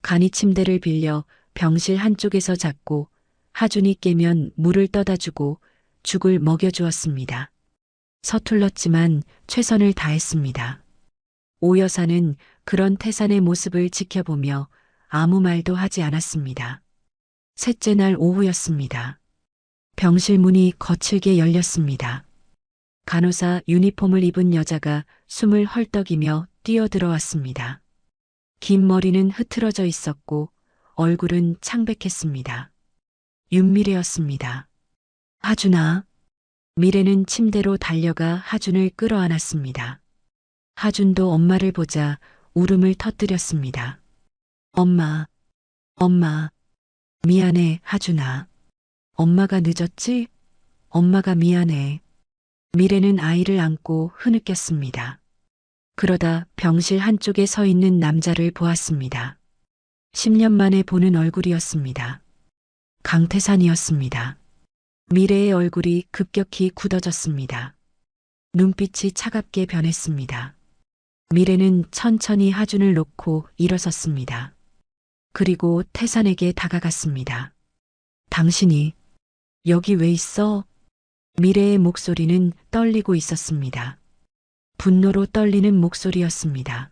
간이 침대를 빌려 병실 한쪽에서 잤고 하준이 깨면 물을 떠다주고 죽을 먹여주었습니다. 서툴렀지만 최선을 다했습니다. 오 여사는 그런 태산의 모습을 지켜보며 아무 말도 하지 않았습니다. 셋째 날 오후였습니다. 병실 문이 거칠게 열렸습니다. 간호사 유니폼을 입은 여자가 숨을 헐떡이며 뛰어들어왔습니다. 긴 머리는 흐트러져 있었고 얼굴은 창백했습니다. 윤미래였습니다. 하준아. 미래는 침대로 달려가 하준을 끌어안았습니다. 하준도 엄마를 보자 울음을 터뜨렸습니다. 엄마, 엄마. 미안해, 하준아. 엄마가 늦었지? 엄마가 미안해. 미래는 아이를 안고 흐느꼈습니다. 그러다 병실 한쪽에 서 있는 남자를 보았습니다. 10년 만에 보는 얼굴이었습니다. 강태산이었습니다. 미래의 얼굴이 급격히 굳어졌습니다. 눈빛이 차갑게 변했습니다. 미래는 천천히 하준을 놓고 일어섰습니다. 그리고 태산에게 다가갔습니다. 당신이 여기 왜 있어? 미래의 목소리는 떨리고 있었습니다. 분노로 떨리는 목소리였습니다.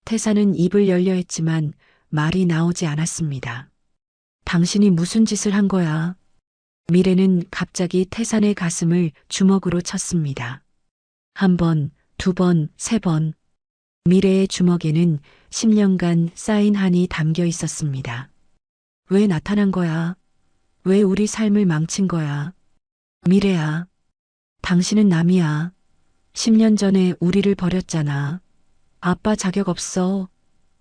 태산은 입을 열려 했지만 말이 나오지 않았습니다. 당신이 무슨 짓을 한 거야? 미래는 갑자기 태산의 가슴을 주먹으로 쳤습니다. 한 번, 두 번, 세 번. 미래의 주먹에는 10년간 쌓인 한이 담겨 있었습니다. 왜 나타난 거야? 왜 우리 삶을 망친 거야? 미래야, 당신은 남이야. 10년 전에 우리를 버렸잖아. 아빠 자격 없어.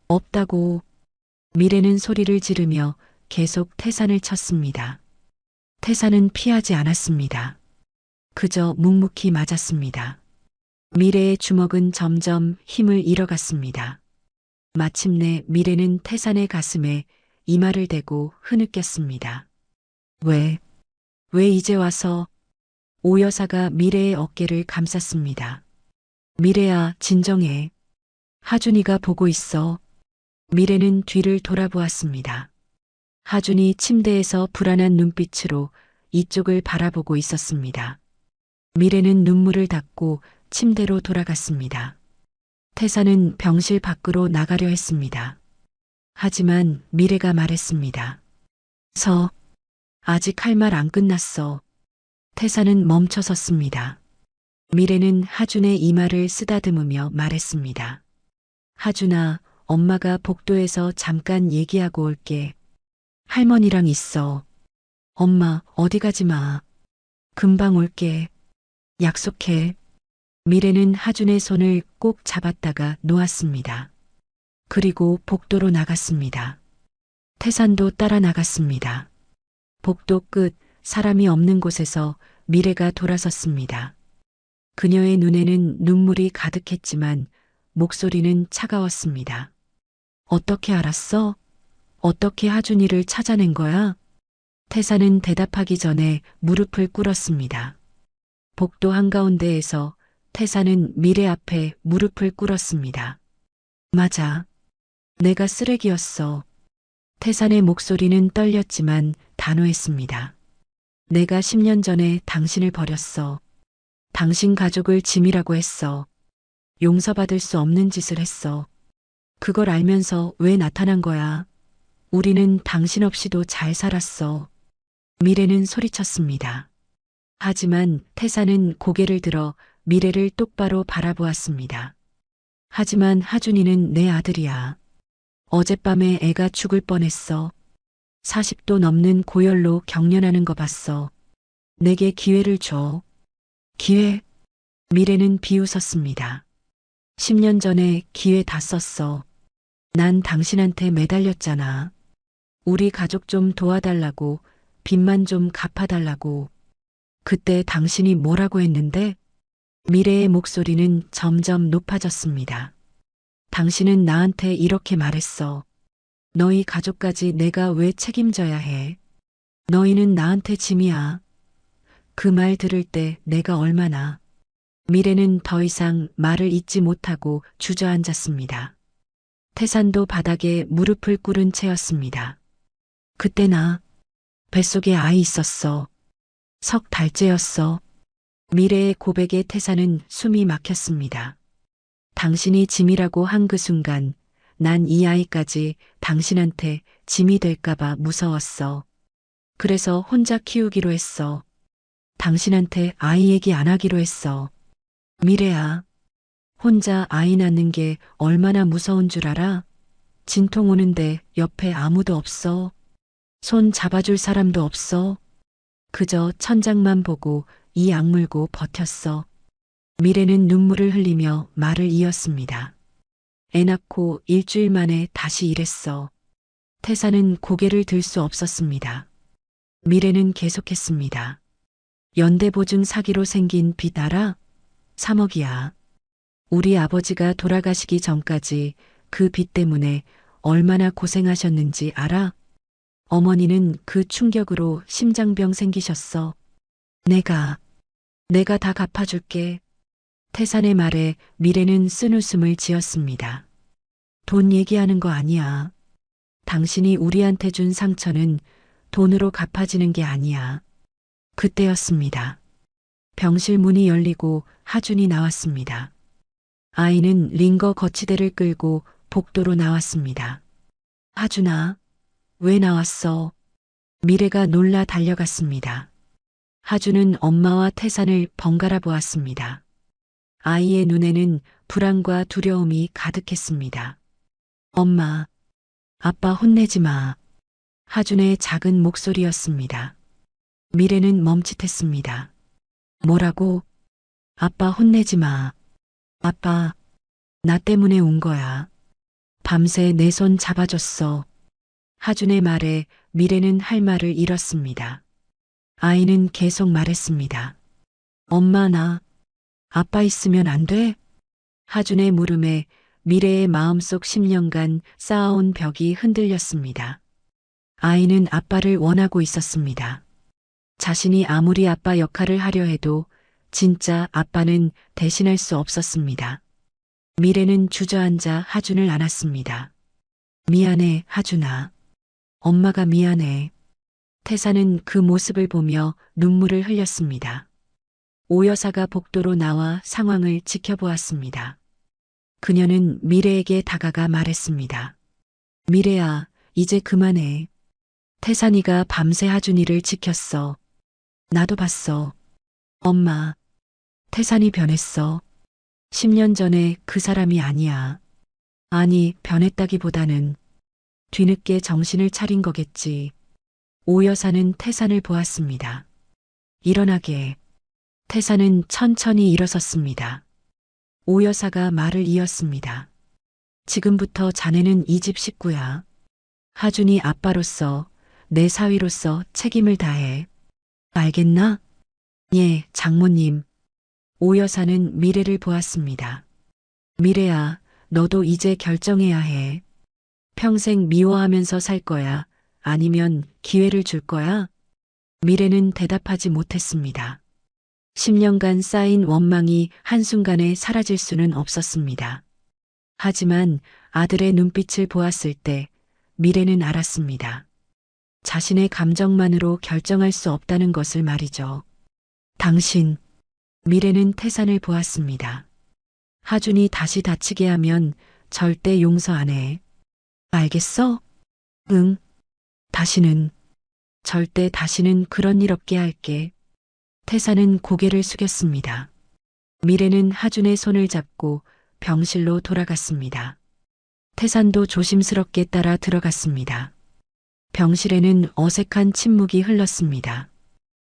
없다고. 미래는 소리를 지르며 계속 태산을 쳤습니다. 태산은 피하지 않았습니다. 그저 묵묵히 맞았습니다. 미래의 주먹은 점점 힘을 잃어갔습니다. 마침내 미래는 태산의 가슴에 이마를 대고 흐느꼈습니다. 왜 이제 와서? 오 여사가 미래의 어깨를 감쌌습니다. 미래야, 진정해. 하준이가 보고 있어. 미래는 뒤를 돌아보았습니다. 하준이 침대에서 불안한 눈빛으로 이쪽을 바라보고 있었습니다. 미래는 눈물을 닦고 침대로 돌아갔습니다. 태사는 병실 밖으로 나가려 했습니다. 하지만 미래가 말했습니다. 아직 할 말 안 끝났어. 태사는 멈춰 섰습니다. 미래는 하준의 이마를 쓰다듬으며 말했습니다. 하준아, 엄마가 복도에서 잠깐 얘기하고 올게. 할머니랑 있어. 엄마, 어디 가지 마. 금방 올게. 약속해. 미래는 하준의 손을 꼭 잡았다가 놓았습니다. 그리고 복도로 나갔습니다. 태산도 따라 나갔습니다. 복도 끝, 사람이 없는 곳에서 미래가 돌아섰습니다. 그녀의 눈에는 눈물이 가득했지만 목소리는 차가웠습니다. 어떻게 알았어? 어떻게 하준이를 찾아낸 거야? 태사는 대답하기 전에 무릎을 꿇었습니다. 복도 한가운데에서 태사는 미래 앞에 무릎을 꿇었습니다. 맞아. 내가 쓰레기였어. 태산의 목소리는 떨렸지만 단호했습니다. 내가 10년 전에 당신을 버렸어. 당신 가족을 짐이라고 했어. 용서받을 수 없는 짓을 했어. 그걸 알면서 왜 나타난 거야? 우리는 당신 없이도 잘 살았어. 미래는 소리쳤습니다. 하지만 태사는 고개를 들어 미래를 똑바로 바라보았습니다. 하지만 하준이는 내 아들이야. 어젯밤에 애가 죽을 뻔했어. 40도 넘는 고열로 경련하는 거 봤어. 내게 기회를 줘. 기회? 미래는 비웃었습니다. 10년 전에 기회 다 썼어. 난 당신한테 매달렸잖아. 우리 가족 좀 도와달라고, 빚만 좀 갚아달라고. 그때 당신이 뭐라고 했는데? 미래의 목소리는 점점 높아졌습니다. 당신은 나한테 이렇게 말했어. 너희 가족까지 내가 왜 책임져야 해? 너희는 나한테 짐이야. 그 말 들을 때 내가 얼마나. 미래는 더 이상 말을 잇지 못하고 주저앉았습니다. 태산도 바닥에 무릎을 꿇은 채였습니다. 그때 나 뱃속에 아이 있었어. 석 달째였어. 미래의 고백에 태산은 숨이 막혔습니다. 당신이 짐이라고 한 그 순간 난 이 아이까지 당신한테 짐이 될까봐 무서웠어. 그래서 혼자 키우기로 했어. 당신한테 아이 얘기 안 하기로 했어. 미래야, 혼자 아이 낳는 게 얼마나 무서운 줄 알아? 진통 오는데 옆에 아무도 없어. 손 잡아줄 사람도 없어. 그저 천장만 보고 이 악물고 버텼어. 미래는 눈물을 흘리며 말을 이었습니다. 애 낳고 일주일 만에 다시 일했어. 태사는 고개를 들 수 없었습니다. 미래는 계속했습니다. 연대보증 사기로 생긴 빚 알아? 3억이야. 우리 아버지가 돌아가시기 전까지 그 빚 때문에 얼마나 고생하셨는지 알아? 어머니는 그 충격으로 심장병 생기셨어. 내가 다 갚아줄게. 태산의 말에 미래는 쓴웃음을 지었습니다. 돈 얘기하는 거 아니야. 당신이 우리한테 준 상처는 돈으로 갚아지는 게 아니야. 그때였습니다. 병실 문이 열리고 하준이 나왔습니다. 아이는 링거 거치대를 끌고 복도로 나왔습니다. 하준아, 왜 나왔어? 미래가 놀라 달려갔습니다. 하준은 엄마와 태산을 번갈아 보았습니다. 아이의 눈에는 불안과 두려움이 가득했습니다. 엄마, 아빠 혼내지 마. 하준의 작은 목소리였습니다. 미래는 멈칫했습니다. 뭐라고? 아빠 혼내지 마. 아빠, 나 때문에 운 거야. 밤새 내 손 잡아줬어. 하준의 말에 미래는 할 말을 잃었습니다. 아이는 계속 말했습니다. 엄마 나 아빠 있으면 안 돼? 하준의 물음에 미래의 마음속 10년간 쌓아온 벽이 흔들렸습니다. 아이는 아빠를 원하고 있었습니다. 자신이 아무리 아빠 역할을 하려 해도 진짜 아빠는 대신할 수 없었습니다. 미래는 주저앉아 하준을 안았습니다. 미안해, 하준아. 엄마가 미안해. 태사는 그 모습을 보며 눈물을 흘렸습니다. 오 여사가 복도로 나와 상황을 지켜보았습니다. 그녀는 미래에게 다가가 말했습니다. 미래야, 이제 그만해. 태산이가 밤새 하준이를 지켰어. 나도 봤어. 엄마, 태산이 변했어. 10년 전에 그 사람이 아니야. 아니, 변했다기보다는 뒤늦게 정신을 차린 거겠지. 오 여사는 태산을 보았습니다. 일어나게. 태산은 천천히 일어섰습니다. 오 여사가 말을 이었습니다. 지금부터 자네는 이 집 식구야. 하준이 아빠로서, 내 사위로서 책임을 다해. 알겠나? 예, 장모님. 오 여사는 미래를 보았습니다. 미래야, 너도 이제 결정해야 해. 평생 미워하면서 살 거야? 아니면 기회를 줄 거야? 미래는 대답하지 못했습니다. 10년간 쌓인 원망이 한순간에 사라질 수는 없었습니다. 하지만 아들의 눈빛을 보았을 때 미래는 알았습니다. 자신의 감정만으로 결정할 수 없다는 것을 말이죠. 당신, 미래는 태산을 보았습니다. 하준이 다시 다치게 하면 절대 용서 안 해. 알겠어? 응. 절대 다시는 그런 일 없게 할게. 태산은 고개를 숙였습니다. 미래는 하준의 손을 잡고 병실로 돌아갔습니다. 태산도 조심스럽게 따라 들어갔습니다. 병실에는 어색한 침묵이 흘렀습니다.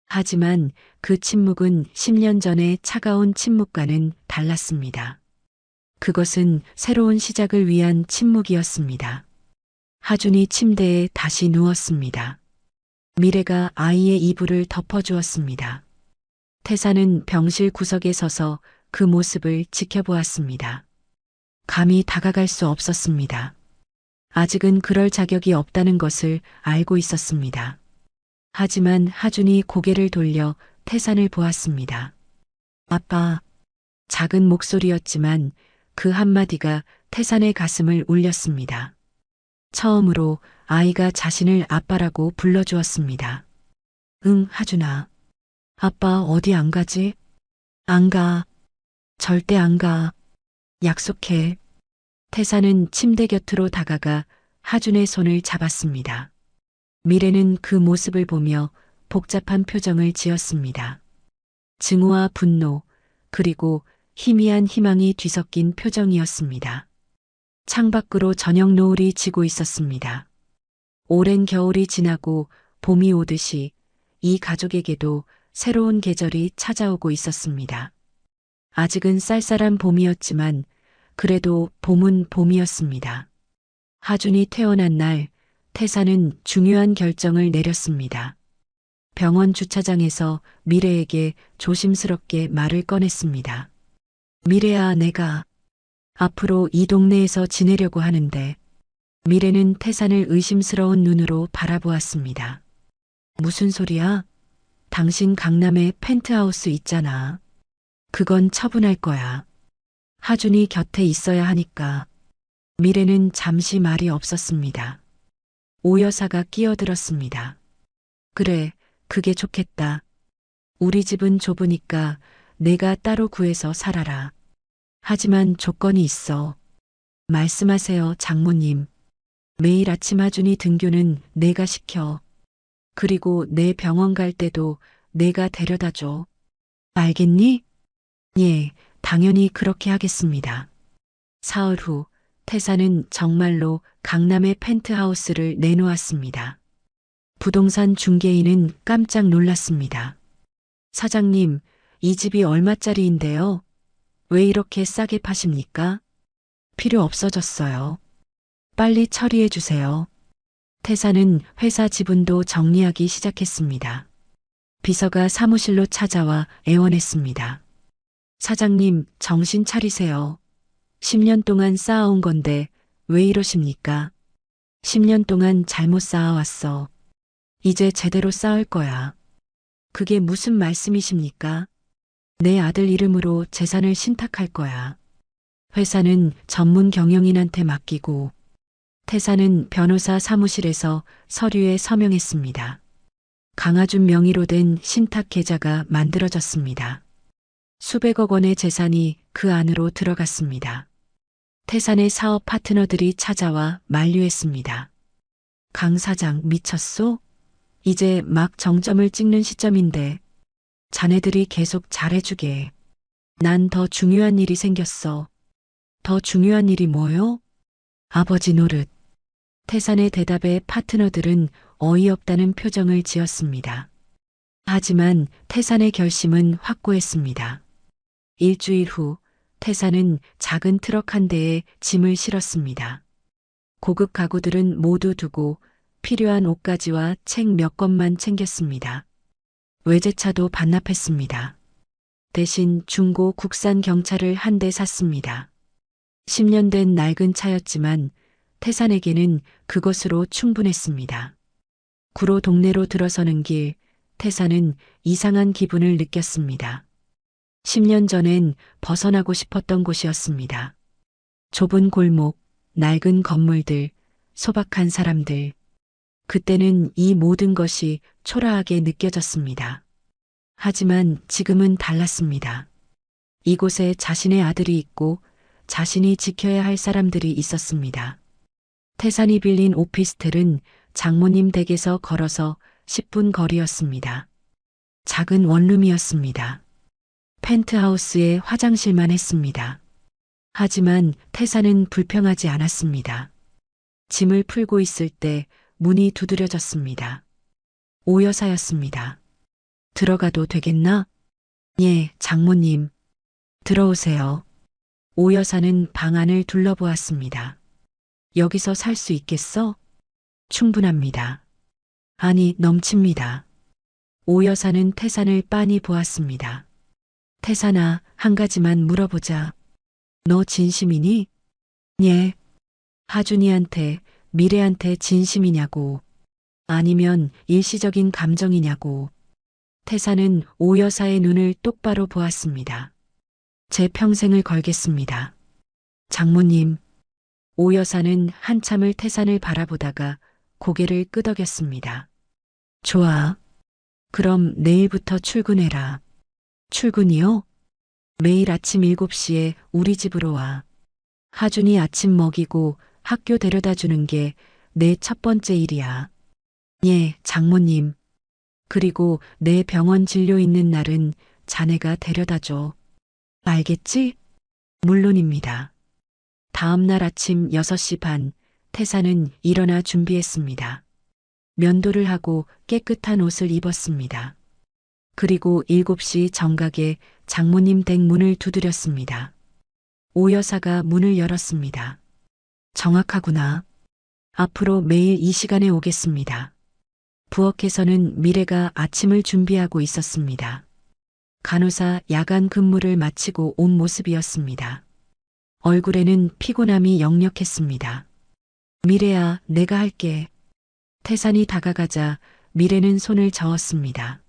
하지만 그 침묵은 10년 전의 차가운 침묵과는 달랐습니다. 그것은 새로운 시작을 위한 침묵이었습니다. 하준이 침대에 다시 누웠습니다. 미래가 아이의 이불을 덮어주었습니다. 태사는 병실 구석에 서서 그 모습을 지켜보았습니다. 감히 다가갈 수 없었습니다. 아직은 그럴 자격이 없다는 것을 알고 있었습니다. 하지만 하준이 고개를 돌려 태산을 보았습니다. 아빠. 작은 목소리였지만 그 한마디가 태산의 가슴을 울렸습니다. 처음으로 아이가 자신을 아빠라고 불러주었습니다. 응, 하준아. 아빠 어디 안 가지? 안 가. 절대 안 가. 약속해. 태사는 침대 곁으로 다가가 하준의 손을 잡았습니다. 미래는 그 모습을 보며 복잡한 표정을 지었습니다. 증오와 분노, 그리고 희미한 희망이 뒤섞인 표정이었습니다. 창밖으로 저녁 노을이 지고 있었습니다. 오랜 겨울이 지나고 봄이 오듯이 이 가족에게도 새로운 계절이 찾아오고 있었습니다. 아직은 쌀쌀한 봄이었지만 그래도 봄은 봄이었습니다. 하준이 태어난 날 태사는 중요한 결정을 내렸습니다. 병원 주차장에서 미래에게 조심스럽게 말을 꺼냈습니다. 미래야, 내가 앞으로 이 동네에서 지내려고 하는데. 미래는 태산을 의심스러운 눈으로 바라보았습니다. 무슨 소리야? 당신 강남에 펜트하우스 있잖아. 그건 처분할 거야. 하준이 곁에 있어야 하니까. 미래는 잠시 말이 없었습니다. 오 여사가 끼어들었습니다. 그래, 그게 좋겠다. 우리 집은 좁으니까 내가 따로 구해서 살아라. 하지만 조건이 있어. 말씀하세요, 장모님. 매일 아침 하준이 등교는 내가 시켜. 그리고 내 병원 갈 때도 내가 데려다 줘. 알겠니? 예, 당연히 그렇게 하겠습니다. 사흘 후 태사는 정말로 강남의 펜트하우스를 내놓았습니다. 부동산 중개인은 깜짝 놀랐습니다. 사장님, 이 집이 얼마짜리인데요? 왜 이렇게 싸게 파십니까? 필요 없어졌어요. 빨리 처리해 주세요. 태사는 회사 지분도 정리하기 시작했습니다. 비서가 사무실로 찾아와 애원했습니다. 사장님, 정신 차리세요. 10년 동안 쌓아온 건데 왜 이러십니까? 10년 동안 잘못 쌓아왔어. 이제 제대로 쌓을 거야. 그게 무슨 말씀이십니까? 내 아들 이름으로 재산을 신탁할 거야. 회사는 전문 경영인한테 맡기고 태사는 변호사 사무실에서 서류에 서명했습니다. 강하준 명의로 된 신탁 계좌가 만들어졌습니다. 수백억 원의 재산이 그 안으로 들어갔습니다. 태산의 사업 파트너들이 찾아와 만류했습니다. 강 사장 미쳤소? 이제 막 정점을 찍는 시점인데 자네들이 계속 잘해주게. 난 더 중요한 일이 생겼어. 더 중요한 일이 뭐요? 아버지 노릇. 태산의 대답에 파트너들은 어이없다는 표정을 지었습니다. 하지만 태산의 결심은 확고했습니다. 일주일 후 태산은 작은 트럭 한 대에 짐을 실었습니다. 고급 가구들은 모두 두고 필요한 옷가지와 책 몇 권만 챙겼습니다. 외제차도 반납했습니다. 대신 중고 국산 경차를 한 대 샀습니다. 10년 된 낡은 차였지만 태산에게는 그것으로 충분했습니다. 구로 동네로 들어서는 길, 태산은 이상한 기분을 느꼈습니다. 10년 전엔 벗어나고 싶었던 곳이었습니다. 좁은 골목, 낡은 건물들, 소박한 사람들. 그때는 이 모든 것이 초라하게 느껴졌습니다. 하지만 지금은 달랐습니다. 이곳에 자신의 아들이 있고 자신이 지켜야 할 사람들이 있었습니다. 태산이 빌린 오피스텔은 장모님 댁에서 걸어서 10분 거리였습니다. 작은 원룸이었습니다. 펜트하우스에 화장실만 했습니다. 하지만 태산은 불평하지 않았습니다. 짐을 풀고 있을 때 문이 두드려졌습니다. 오 여사였습니다. 들어가도 되겠나? 예, 장모님. 들어오세요. 오 여사는 방 안을 둘러보았습니다. 여기서 살 수 있겠어? 충분합니다. 아니, 넘칩니다. 오 여사는 태산을 빤히 보았습니다. 태산아, 한 가지만 물어보자. 너 진심이니? 예. 하준이한테, 미래한테 진심이냐고. 아니면 일시적인 감정이냐고. 태산은 오 여사의 눈을 똑바로 보았습니다. 제 평생을 걸겠습니다. 장모님. 오 여사는 한참을 태산을 바라보다가 고개를 끄덕였습니다. 좋아. 그럼 내일부터 출근해라. 출근이요? 매일 아침 7시에 우리 집으로 와. 하준이 아침 먹이고 학교 데려다 주는 게 내 첫 번째 일이야. 예, 장모님. 그리고 내 병원 진료 있는 날은 자네가 데려다 줘. 알겠지? 물론입니다. 다음 날 아침 6시 반, 태산은 일어나 준비했습니다. 면도를 하고 깨끗한 옷을 입었습니다. 그리고 7시 정각에 장모님 댁 문을 두드렸습니다. 오 여사가 문을 열었습니다. 정확하구나. 앞으로 매일 이 시간에 오겠습니다. 부엌에서는 미래가 아침을 준비하고 있었습니다. 간호사 야간 근무를 마치고 온 모습이었습니다. 얼굴에는 피곤함이 역력했습니다. 미래야, 내가 할게. 태산이 다가가자 미래는 손을 저었습니다.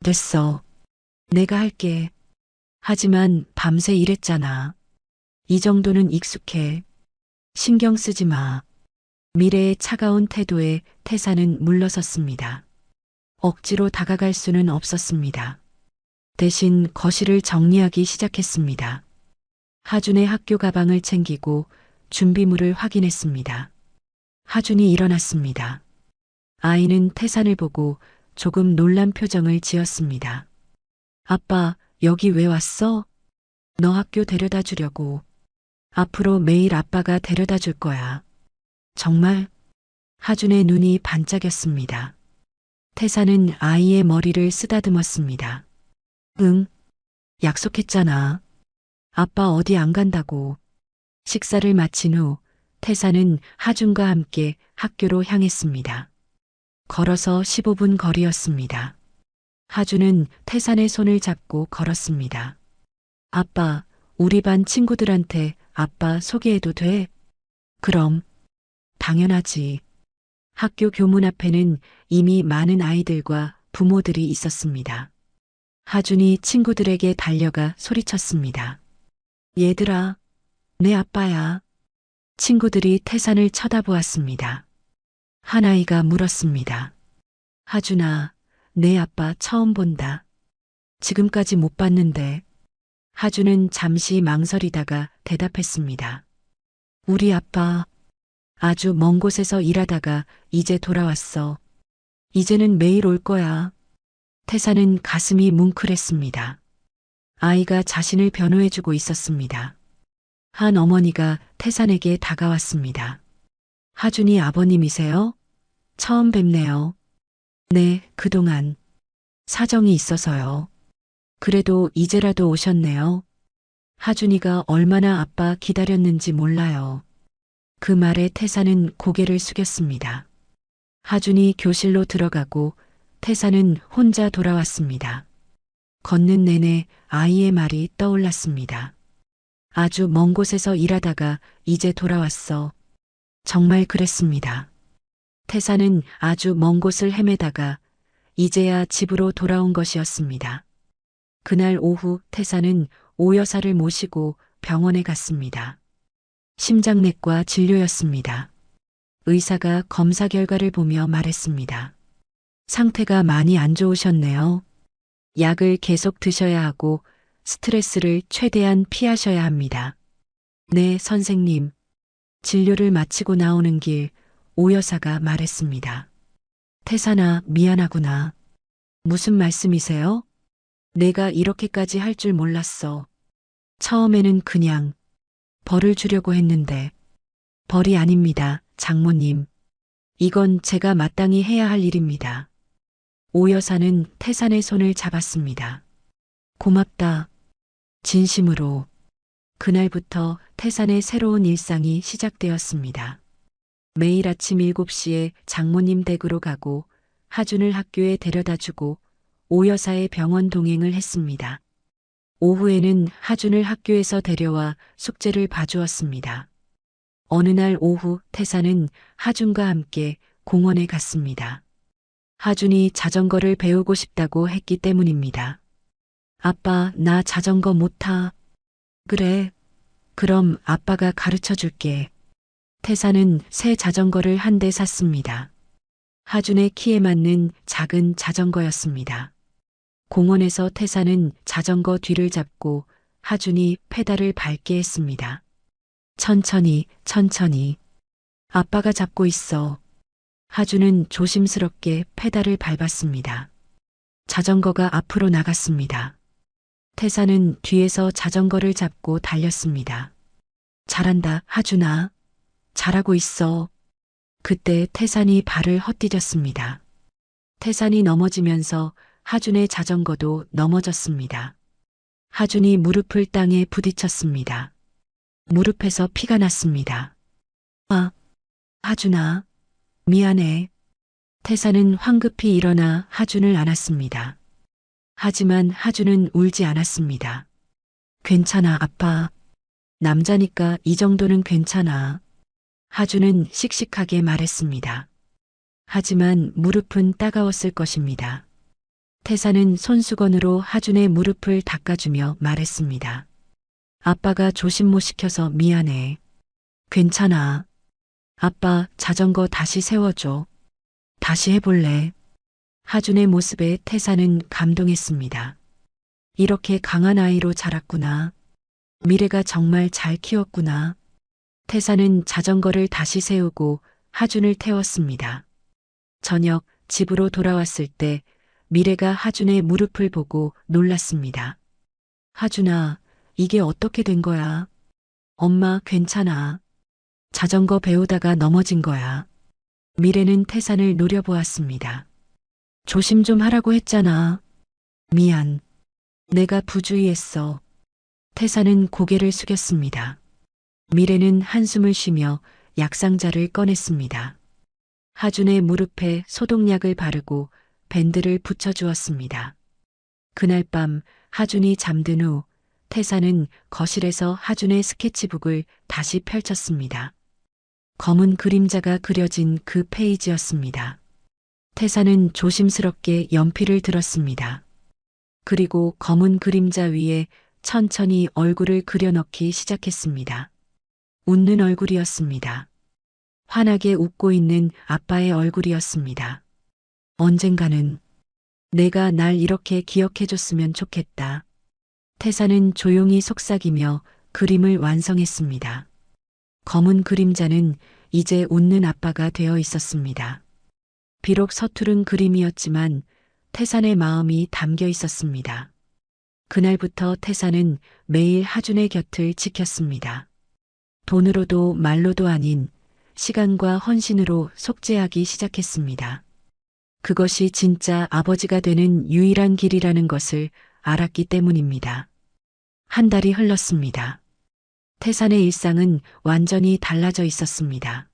됐어. 내가 할게. 하지만 밤새 일했잖아. 이 정도는 익숙해. 신경 쓰지 마. 미래의 차가운 태도에 태산은 물러섰습니다. 억지로 다가갈 수는 없었습니다. 대신 거실을 정리하기 시작했습니다. 하준의 학교 가방을 챙기고 준비물을 확인했습니다. 하준이 일어났습니다. 아이는 태산을 보고 조금 놀란 표정을 지었습니다. 아빠, 여기 왜 왔어? 너 학교 데려다 주려고. 앞으로 매일 아빠가 데려다 줄 거야. 정말? 하준의 눈이 반짝였습니다. 태산은 아이의 머리를 쓰다듬었습니다. 응, 약속했잖아. 아빠 어디 안 간다고. 식사를 마친 후 태산은 하준과 함께 학교로 향했습니다. 걸어서 15분 거리였습니다. 하준은 태산의 손을 잡고 걸었습니다. 아빠, 우리 반 친구들한테 아빠 소개해도 돼? 그럼. 당연하지. 학교 교문 앞에는 이미 많은 아이들과 부모들이 있었습니다. 하준이 친구들에게 달려가 소리쳤습니다. 얘들아, 내 아빠야. 친구들이 태산을 쳐다보았습니다. 한 아이가 물었습니다. 하준아, 내 아빠 처음 본다. 지금까지 못 봤는데. 하준은 잠시 망설이다가 대답했습니다. 우리 아빠 아주 먼 곳에서 일하다가 이제 돌아왔어. 이제는 매일 올 거야. 태산은 가슴이 뭉클했습니다. 아이가 자신을 변호해주고 있었습니다. 한 어머니가 태산에게 다가왔습니다. 하준이 아버님이세요? 처음 뵙네요. 네, 그동안 사정이 있어서요. 그래도 이제라도 오셨네요. 하준이가 얼마나 아빠 기다렸는지 몰라요. 그 말에 태산은 고개를 숙였습니다. 하준이 교실로 들어가고 태산은 혼자 돌아왔습니다. 걷는 내내 아이의 말이 떠올랐습니다. 아주 먼 곳에서 일하다가 이제 돌아왔어. 정말 그랬습니다. 태산은 아주 먼 곳을 헤매다가 이제야 집으로 돌아온 것이었습니다. 그날 오후 태산은 오 여사를 모시고 병원에 갔습니다. 심장내과 진료였습니다. 의사가 검사 결과를 보며 말했습니다. 상태가 많이 안 좋으셨네요. 약을 계속 드셔야 하고 스트레스를 최대한 피하셔야 합니다. 네, 선생님. 진료를 마치고 나오는 길 오 여사가 말했습니다. 태산아, 미안하구나. 무슨 말씀이세요? 내가 이렇게까지 할 줄 몰랐어. 처음에는 그냥 벌을 주려고 했는데. 벌이 아닙니다, 장모님. 이건 제가 마땅히 해야 할 일입니다. 오 여사는 태산의 손을 잡았습니다. 고맙다. 진심으로. 그날부터 태산의 새로운 일상이 시작되었습니다. 매일 아침 7시에 장모님 댁으로 가고 하준을 학교에 데려다 주고 오 여사의 병원 동행을 했습니다. 오후에는 하준을 학교에서 데려와 숙제를 봐주었습니다. 어느 날 오후 태산은 하준과 함께 공원에 갔습니다. 하준이 자전거를 배우고 싶다고 했기 때문입니다. 아빠, 나 자전거 못 타. 그래. 그럼 아빠가 가르쳐 줄게. 태산은 새 자전거를 한 대 샀습니다. 하준의 키에 맞는 작은 자전거였습니다. 공원에서 태산은 자전거 뒤를 잡고 하준이 페달을 밟게 했습니다. 천천히, 천천히. 아빠가 잡고 있어. 하준은 조심스럽게 페달을 밟았습니다. 자전거가 앞으로 나갔습니다. 태산은 뒤에서 자전거를 잡고 달렸습니다. 잘한다, 하준아. 잘하고 있어. 그때 태산이 발을 헛디뎠습니다. 태산이 넘어지면서 하준의 자전거도 넘어졌습니다. 하준이 무릎을 땅에 부딪혔습니다. 무릎에서 피가 났습니다. 아, 하준아. 미안해. 태산은 황급히 일어나 하준을 안았습니다. 하지만 하준은 울지 않았습니다. 괜찮아, 아빠. 남자니까 이 정도는 괜찮아. 하준은 씩씩하게 말했습니다. 하지만 무릎은 따가웠을 것입니다. 태산은 손수건으로 하준의 무릎을 닦아주며 말했습니다. 아빠가 조심 못 시켜서 미안해. 괜찮아. 아빠, 자전거 다시 세워줘. 다시 해볼래. 하준의 모습에 태산은 감동했습니다. 이렇게 강한 아이로 자랐구나. 미래가 정말 잘 키웠구나. 태산은 자전거를 다시 세우고 하준을 태웠습니다. 저녁 집으로 돌아왔을 때 미래가 하준의 무릎을 보고 놀랐습니다. 하준아, 이게 어떻게 된 거야? 엄마, 괜찮아. 자전거 배우다가 넘어진 거야. 미래는 태산을 노려보았습니다. 조심 좀 하라고 했잖아. 미안. 내가 부주의했어. 태산은 고개를 숙였습니다. 미래는 한숨을 쉬며 약상자를 꺼냈습니다. 하준의 무릎에 소독약을 바르고 밴드를 붙여주었습니다. 그날 밤 하준이 잠든 후 태산은 거실에서 하준의 스케치북을 다시 펼쳤습니다. 검은 그림자가 그려진 그 페이지였습니다. 태산은 조심스럽게 연필을 들었습니다. 그리고 검은 그림자 위에 천천히 얼굴을 그려넣기 시작했습니다. 웃는 얼굴이었습니다. 환하게 웃고 있는 아빠의 얼굴이었습니다. 언젠가는 내가 날 이렇게 기억해줬으면 좋겠다. 태산은 조용히 속삭이며 그림을 완성했습니다. 검은 그림자는 이제 웃는 아빠가 되어 있었습니다. 비록 서투른 그림이었지만 태산의 마음이 담겨 있었습니다. 그날부터 태산은 매일 하준의 곁을 지켰습니다. 돈으로도 말로도 아닌 시간과 헌신으로 속죄하기 시작했습니다. 그것이 진짜 아버지가 되는 유일한 길이라는 것을 알았기 때문입니다. 한 달이 흘렀습니다. 태산의 일상은 완전히 달라져 있었습니다.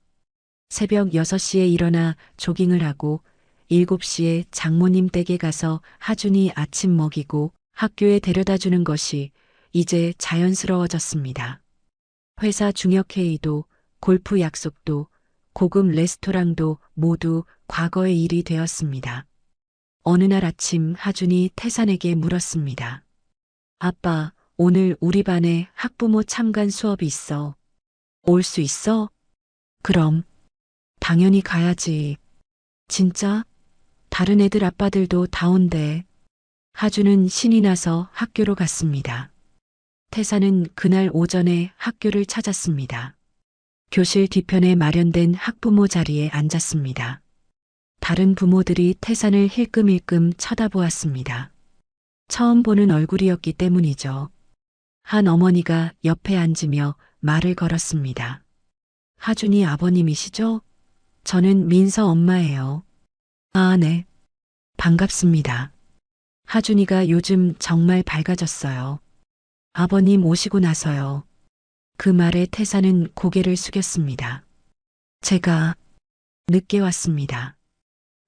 새벽 6시에 일어나 조깅을 하고 7시에 장모님 댁에 가서 하준이 아침 먹이고 학교에 데려다 주는 것이 이제 자연스러워졌습니다. 회사 중역회의도 골프 약속도 고급 레스토랑도 모두 과거의 일이 되었습니다. 어느 날 아침 하준이 태산에게 물었습니다. 아빠, 오늘 우리 반에 학부모 참관 수업이 있어. 올 수 있어? 그럼. 당연히 가야지. 진짜? 다른 애들 아빠들도 다 온대. 하준은 신이 나서 학교로 갔습니다. 태산은 그날 오전에 학교를 찾았습니다. 교실 뒤편에 마련된 학부모 자리에 앉았습니다. 다른 부모들이 태산을 힐끔힐끔 쳐다보았습니다. 처음 보는 얼굴이었기 때문이죠. 한 어머니가 옆에 앉으며 말을 걸었습니다. 하준이 아버님이시죠? 저는 민서 엄마예요. 아, 네. 반갑습니다. 하준이가 요즘 정말 밝아졌어요. 아버님 오시고 나서요. 그 말에 태산은 고개를 숙였습니다. 제가 늦게 왔습니다.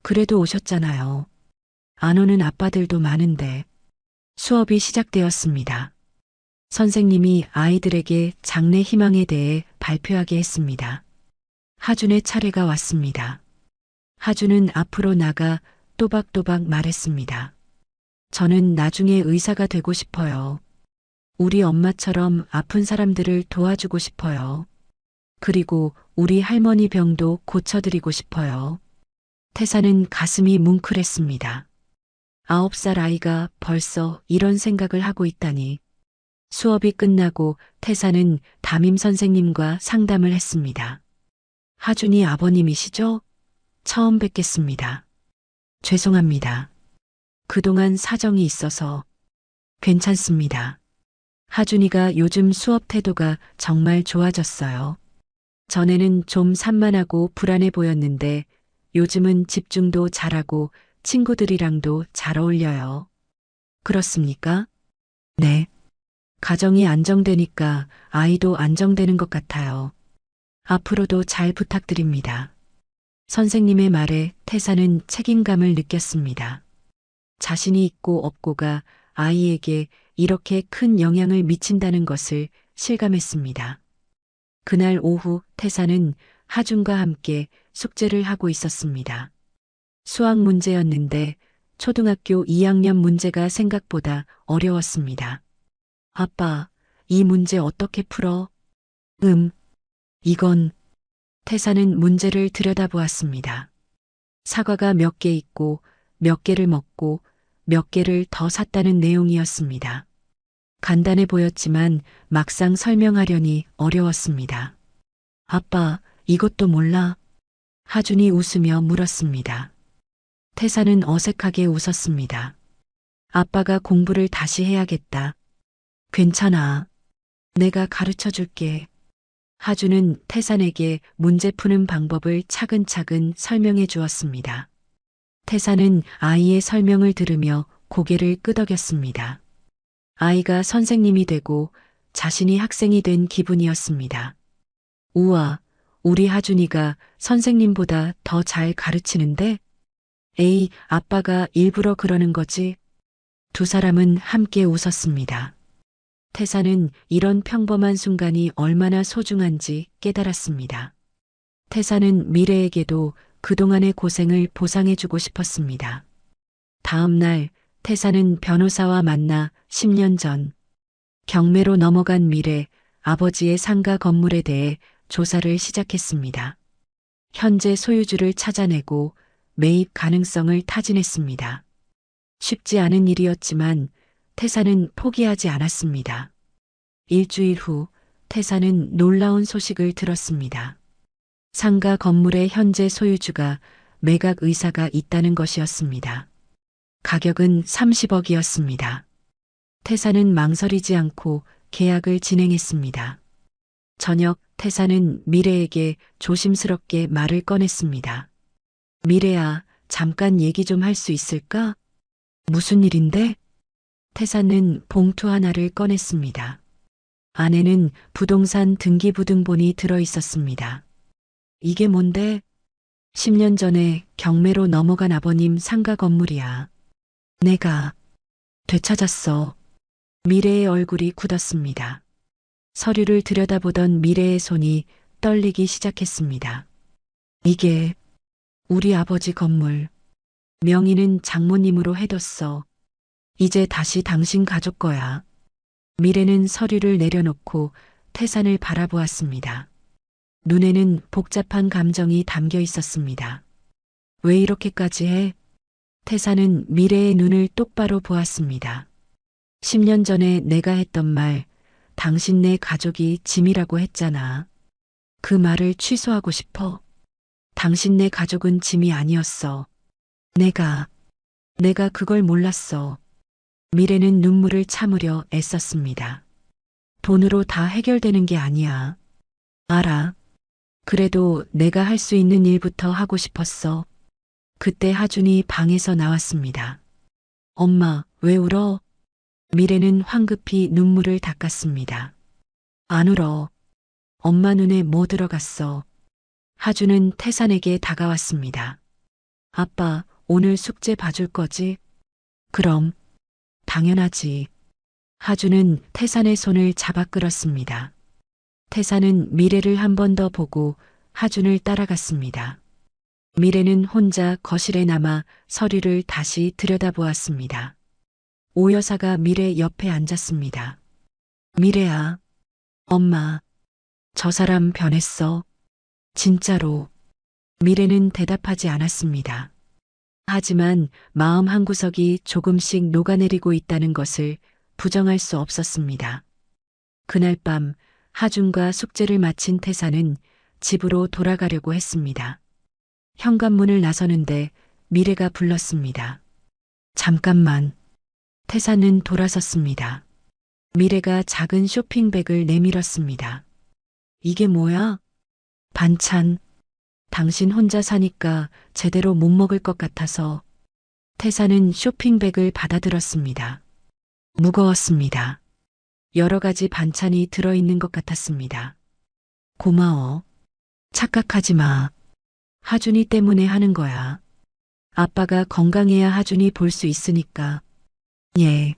그래도 오셨잖아요. 안 오는 아빠들도 많은데. 수업이 시작되었습니다. 선생님이 아이들에게 장래 희망에 대해 발표하게 했습니다. 하준의 차례가 왔습니다. 하준은 앞으로 나가 또박또박 말했습니다. 저는 나중에 의사가 되고 싶어요. 우리 엄마처럼 아픈 사람들을 도와주고 싶어요. 그리고 우리 할머니 병도 고쳐드리고 싶어요. 태사는 가슴이 뭉클했습니다. 9살 아이가 벌써 이런 생각을 하고 있다니. 수업이 끝나고 태사는 담임 선생님과 상담을 했습니다. 하준이 아버님이시죠? 처음 뵙겠습니다. 죄송합니다. 그동안 사정이 있어서. 괜찮습니다. 하준이가 요즘 수업 태도가 정말 좋아졌어요. 전에는 좀 산만하고 불안해 보였는데 요즘은 집중도 잘하고 친구들이랑도 잘 어울려요. 그렇습니까? 네. 가정이 안정되니까 아이도 안정되는 것 같아요. 앞으로도 잘 부탁드립니다. 선생님의 말에 태사는 책임감을 느꼈습니다. 자신이 있고 없고가 아이에게 이렇게 큰 영향을 미친다는 것을 실감했습니다. 그날 오후 태사는 하준과 함께 숙제를 하고 있었습니다. 수학 문제였는데 초등학교 2학년 문제가 생각보다 어려웠습니다. 아빠, 이 문제 어떻게 풀어? 이건. 태사는 문제를 들여다보았습니다. 사과가 몇 개 있고 몇 개를 먹고 몇 개를 더 샀다는 내용이었습니다. 간단해 보였지만 막상 설명하려니 어려웠습니다. 아빠, 이것도 몰라? 하준이 웃으며 물었습니다. 태사는 어색하게 웃었습니다. 아빠가 공부를 다시 해야겠다. 괜찮아. 내가 가르쳐 줄게. 하준은 태산에게 문제 푸는 방법을 차근차근 설명해 주었습니다. 태산은 아이의 설명을 들으며 고개를 끄덕였습니다. 아이가 선생님이 되고 자신이 학생이 된 기분이었습니다. 우와, 우리 하준이가 선생님보다 더 잘 가르치는데? 에이, 아빠가 일부러 그러는 거지. 두 사람은 함께 웃었습니다. 태사는 이런 평범한 순간이 얼마나 소중한지 깨달았습니다. 태사는 미래에게도 그동안의 고생을 보상해주고 싶었습니다. 다음 날 태사는 변호사와 만나 10년 전 경매로 넘어간 미래 아버지의 상가 건물에 대해 조사를 시작했습니다. 현재 소유주를 찾아내고 매입 가능성을 타진했습니다. 쉽지 않은 일이었지만 태사는 포기하지 않았습니다. 일주일 후 태사는 놀라운 소식을 들었습니다. 상가 건물의 현재 소유주가 매각 의사가 있다는 것이었습니다. 가격은 30억이었습니다. 태사는 망설이지 않고 계약을 진행했습니다. 저녁 태사는 미래에게 조심스럽게 말을 꺼냈습니다. 미래야, 잠깐 얘기 좀 할 수 있을까? 무슨 일인데? 태사는 봉투 하나를 꺼냈습니다. 안에는 부동산 등기부등본이 들어 있었습니다. 이게 뭔데? 10년 전에 경매로 넘어간 아버님 상가 건물이야. 내가 되찾았어. 미래의 얼굴이 굳었습니다. 서류를 들여다보던 미래의 손이 떨리기 시작했습니다. 이게 우리 아버지 건물. 명의는 장모님으로 해뒀어. 이제 다시 당신 가족 거야. 미래는 서류를 내려놓고 태산을 바라보았습니다. 눈에는 복잡한 감정이 담겨 있었습니다. 왜 이렇게까지 해? 태산은 미래의 눈을 똑바로 보았습니다. 10년 전에 내가 했던 말, 당신네 가족이 짐이라고 했잖아. 그 말을 취소하고 싶어. 당신네 가족은 짐이 아니었어. 내가 그걸 몰랐어. 미래는 눈물을 참으려 애썼습니다. 돈으로 다 해결되는 게 아니야. 알아. 그래도 내가 할 수 있는 일부터 하고 싶었어. 그때 하준이 방에서 나왔습니다. 엄마, 왜 울어? 미래는 황급히 눈물을 닦았습니다. 안 울어. 엄마 눈에 뭐 들어갔어? 하준은 태산에게 다가왔습니다. 아빠, 오늘 숙제 봐줄 거지? 그럼. 당연하지. 하준은 태산의 손을 잡아 끌었습니다. 태산은 미래를 한 번 더 보고 하준을 따라갔습니다. 미래는 혼자 거실에 남아 서류를 다시 들여다보았습니다. 오 여사가 미래 옆에 앉았습니다. 미래야. 엄마. 저 사람 변했어. 진짜로. 미래는 대답하지 않았습니다. 하지만 마음 한구석이 조금씩 녹아내리고 있다는 것을 부정할 수 없었습니다. 그날 밤 하준과 숙제를 마친 태사는 집으로 돌아가려고 했습니다. 현관문을 나서는데 미래가 불렀습니다. 잠깐만. 태사는 돌아섰습니다. 미래가 작은 쇼핑백을 내밀었습니다. 이게 뭐야? 반찬. 당신 혼자 사니까 제대로 못 먹을 것 같아서. 태사는 쇼핑백을 받아들었습니다. 무거웠습니다. 여러 가지 반찬이 들어있는 것 같았습니다. 고마워. 착각하지 마. 하준이 때문에 하는 거야. 아빠가 건강해야 하준이 볼 수 있으니까. 예,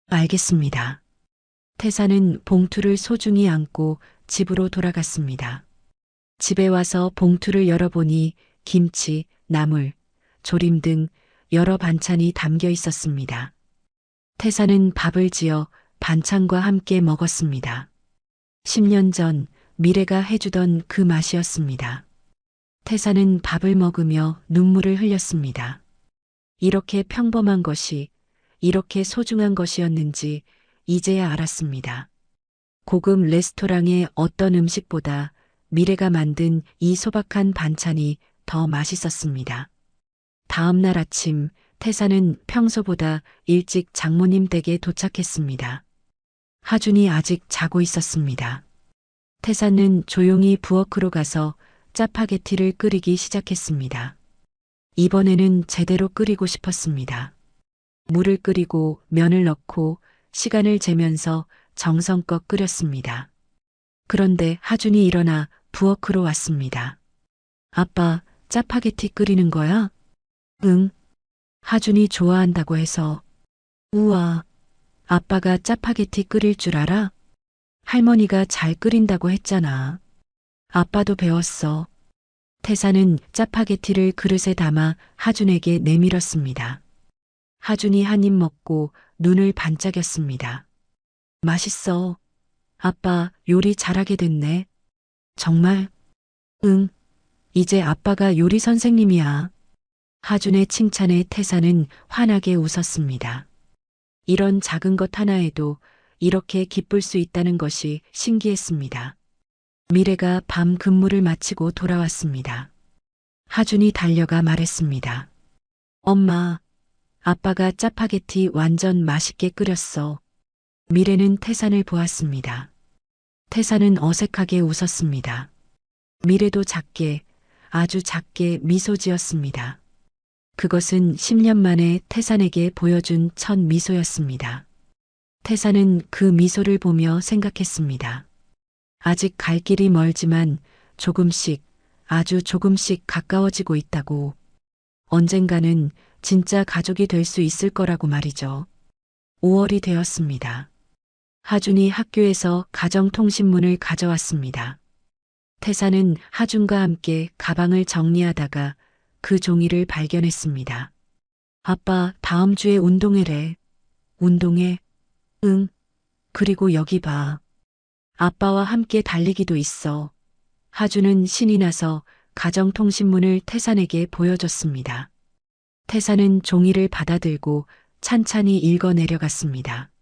알겠습니다. 태사는 봉투를 소중히 안고 집으로 돌아갔습니다. 집에 와서 봉투를 열어보니 김치, 나물, 조림 등 여러 반찬이 담겨 있었습니다. 태사는 밥을 지어 반찬과 함께 먹었습니다. 10년 전 미래가 해주던 그 맛이었습니다. 태사는 밥을 먹으며 눈물을 흘렸습니다. 이렇게 평범한 것이, 이렇게 소중한 것이었는지 이제야 알았습니다. 고급 레스토랑의 어떤 음식보다 미래가 만든 이 소박한 반찬이 더 맛있었습니다. 다음 날 아침 태사는 평소보다 일찍 장모님 댁에 도착했습니다. 하준이 아직 자고 있었습니다. 태사는 조용히 부엌으로 가서 짜파게티를 끓이기 시작했습니다. 이번에는 제대로 끓이고 싶었습니다. 물을 끓이고 면을 넣고 시간을 재면서 정성껏 끓였습니다. 그런데 하준이 일어나 부엌으로 왔습니다. 아빠, 짜파게티 끓이는 거야? 응. 하준이 좋아한다고 해서. 우와, 아빠가 짜파게티 끓일 줄 알아? 할머니가 잘 끓인다고 했잖아. 아빠도 배웠어. 태사는 짜파게티를 그릇에 담아 하준에게 내밀었습니다. 하준이 한 입 먹고 눈을 반짝였습니다. 맛있어. 아빠 요리 잘하게 됐네. 정말? 응. 이제 아빠가 요리 선생님이야. 하준의 칭찬에 태사는 환하게 웃었습니다. 이런 작은 것 하나에도 이렇게 기쁠 수 있다는 것이 신기했습니다. 미래가 밤 근무를 마치고 돌아왔습니다. 하준이 달려가 말했습니다. 엄마, 아빠가 짜파게티 완전 맛있게 끓였어. 미래는 태산을 보았습니다. 태사는 어색하게 웃었습니다. 미래도 작게, 아주 작게 미소 지었습니다. 그것은 10년 만에 태산에게 보여준 첫 미소였습니다. 태사는 그 미소를 보며 생각했습니다. 아직 갈 길이 멀지만 조금씩, 아주 조금씩 가까워지고 있다고. 언젠가는 진짜 가족이 될 수 있을 거라고 말이죠. 5월이 되었습니다. 하준이 학교에서 가정통신문을 가져왔습니다. 태사는 하준과 함께 가방을 정리하다가 그 종이를 발견했습니다. 아빠, 다음 주에 운동회래. 운동회? 응. 그리고 여기 봐. 아빠와 함께 달리기도 있어. 하준은 신이 나서 가정통신문을 태산에게 보여줬습니다. 태산은 종이를 받아들고 찬찬히 읽어 내려갔습니다.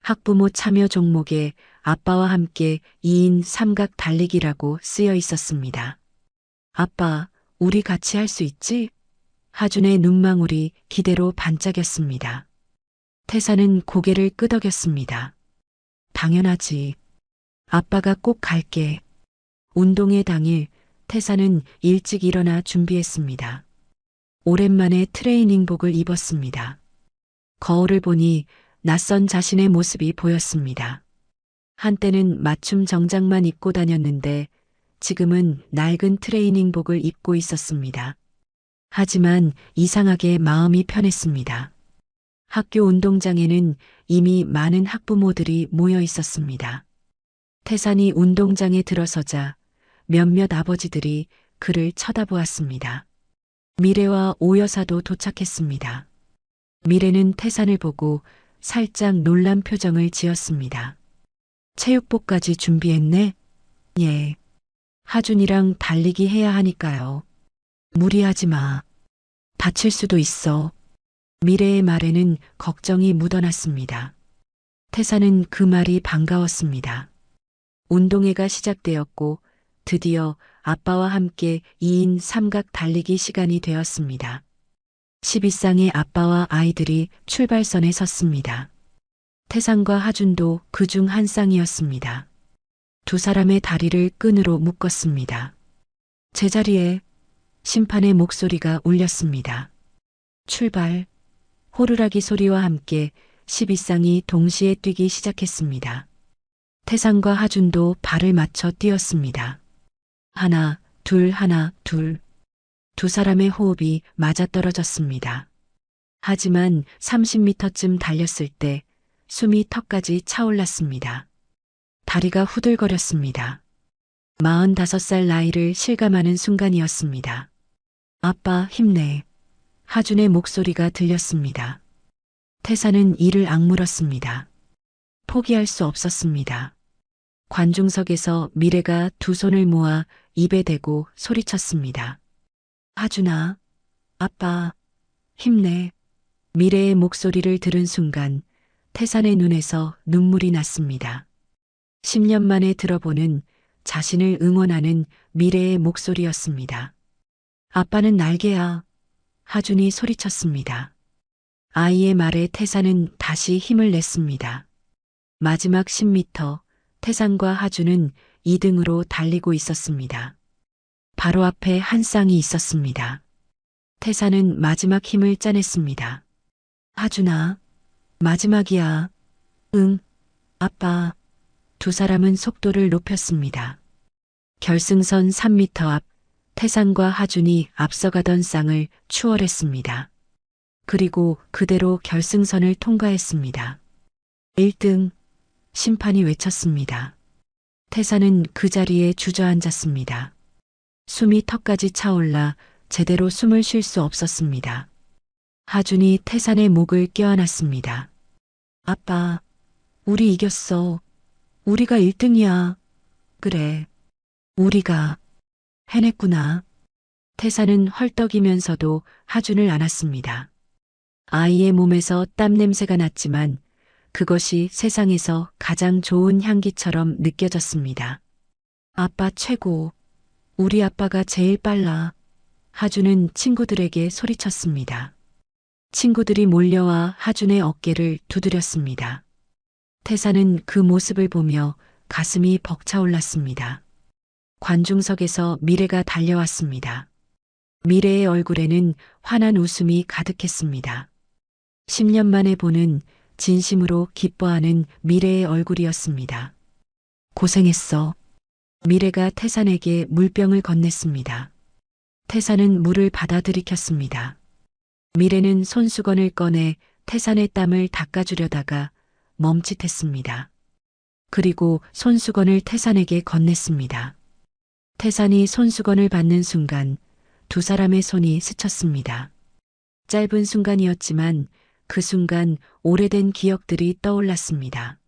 학부모 참여 종목에 아빠와 함께 2인 삼각 달리기라고 쓰여 있었습니다. 아빠, 우리 같이 할 수 있지? 하준의 눈망울이 기대로 반짝였습니다. 태사는 고개를 끄덕였습니다. 당연하지. 아빠가 꼭 갈게. 운동회 당일 태사는 일찍 일어나 준비했습니다. 오랜만에 트레이닝복을 입었습니다. 거울을 보니 낯선 자신의 모습이 보였습니다. 한때는 맞춤 정장만 입고 다녔는데 지금은 낡은 트레이닝복을 입고 있었습니다. 하지만 이상하게 마음이 편했습니다. 학교 운동장에는 이미 많은 학부모들이 모여 있었습니다. 태산이 운동장에 들어서자 몇몇 아버지들이 그를 쳐다보았습니다. 미래와 오 여사도 도착했습니다. 미래는 태산을 보고 살짝 놀란 표정을 지었습니다. 체육복까지 준비했네? 예. 하준이랑 달리기 해야 하니까요. 무리하지 마. 다칠 수도 있어. 미래의 말에는 걱정이 묻어났습니다. 태사는 그 말이 반가웠습니다. 운동회가 시작되었고 드디어 아빠와 함께 2인 삼각 달리기 시간이 되었습니다. 12쌍의 아빠와 아이들이 출발선에 섰습니다. 태산과 하준도 그중 한 쌍이었습니다. 두 사람의 다리를 끈으로 묶었습니다. 제자리에 심판의 목소리가 울렸습니다. 출발. 호루라기 소리와 함께 12쌍이 동시에 뛰기 시작했습니다. 태산과 하준도 발을 맞춰 뛰었습니다. 하나, 둘, 하나, 둘. 두 사람의 호흡이 맞아떨어졌습니다. 하지만 30m쯤 달렸을 때 숨이 턱까지 차올랐습니다. 다리가 후들거렸습니다. 45살 나이를 실감하는 순간이었습니다. 아빠, 힘내. 하준의 목소리가 들렸습니다. 태사는 이를 악물었습니다. 포기할 수 없었습니다. 관중석에서 미래가 두 손을 모아 입에 대고 소리쳤습니다. 하준아, 아빠, 힘내. 미래의 목소리를 들은 순간 태산의 눈에서 눈물이 났습니다. 10년 만에 들어보는 자신을 응원하는 미래의 목소리였습니다. 아빠는 날개야. 하준이 소리쳤습니다. 아이의 말에 태산은 다시 힘을 냈습니다. 마지막 10m, 태산과 하준은 2등으로 달리고 있었습니다. 바로 앞에 한 쌍이 있었습니다. 태산은 마지막 힘을 짜냈습니다. 하준아, 마지막이야. 응, 아빠. 두 사람은 속도를 높였습니다. 결승선 3m 앞, 태산과 하준이 앞서가던 쌍을 추월했습니다. 그리고 그대로 결승선을 통과했습니다. 1등, 심판이 외쳤습니다. 태산은 그 자리에 주저앉았습니다. 숨이 턱까지 차올라 제대로 숨을 쉴 수 없었습니다. 하준이 태산의 목을 껴안았습니다. 아빠, 우리 이겼어. 우리가 1등이야. 그래, 우리가 해냈구나. 태산은 헐떡이면서도 하준을 안았습니다. 아이의 몸에서 땀 냄새가 났지만 그것이 세상에서 가장 좋은 향기처럼 느껴졌습니다. 아빠 최고. 우리 아빠가 제일 빨라. 하준은 친구들에게 소리쳤습니다. 친구들이 몰려와 하준의 어깨를 두드렸습니다. 태사는 그 모습을 보며 가슴이 벅차올랐습니다. 관중석에서 미래가 달려왔습니다. 미래의 얼굴에는 환한 웃음이 가득했습니다. 10년 만에 보는 진심으로 기뻐하는 미래의 얼굴이었습니다. 고생했어. 미래가 태산에게 물병을 건넸습니다. 태산은 물을 받아 들이켰습니다. 미래는 손수건을 꺼내 태산의 땀을 닦아주려다가 멈칫했습니다. 그리고 손수건을 태산에게 건넸습니다. 태산이 손수건을 받는 순간 두 사람의 손이 스쳤습니다. 짧은 순간이었지만 그 순간 오래된 기억들이 떠올랐습니다.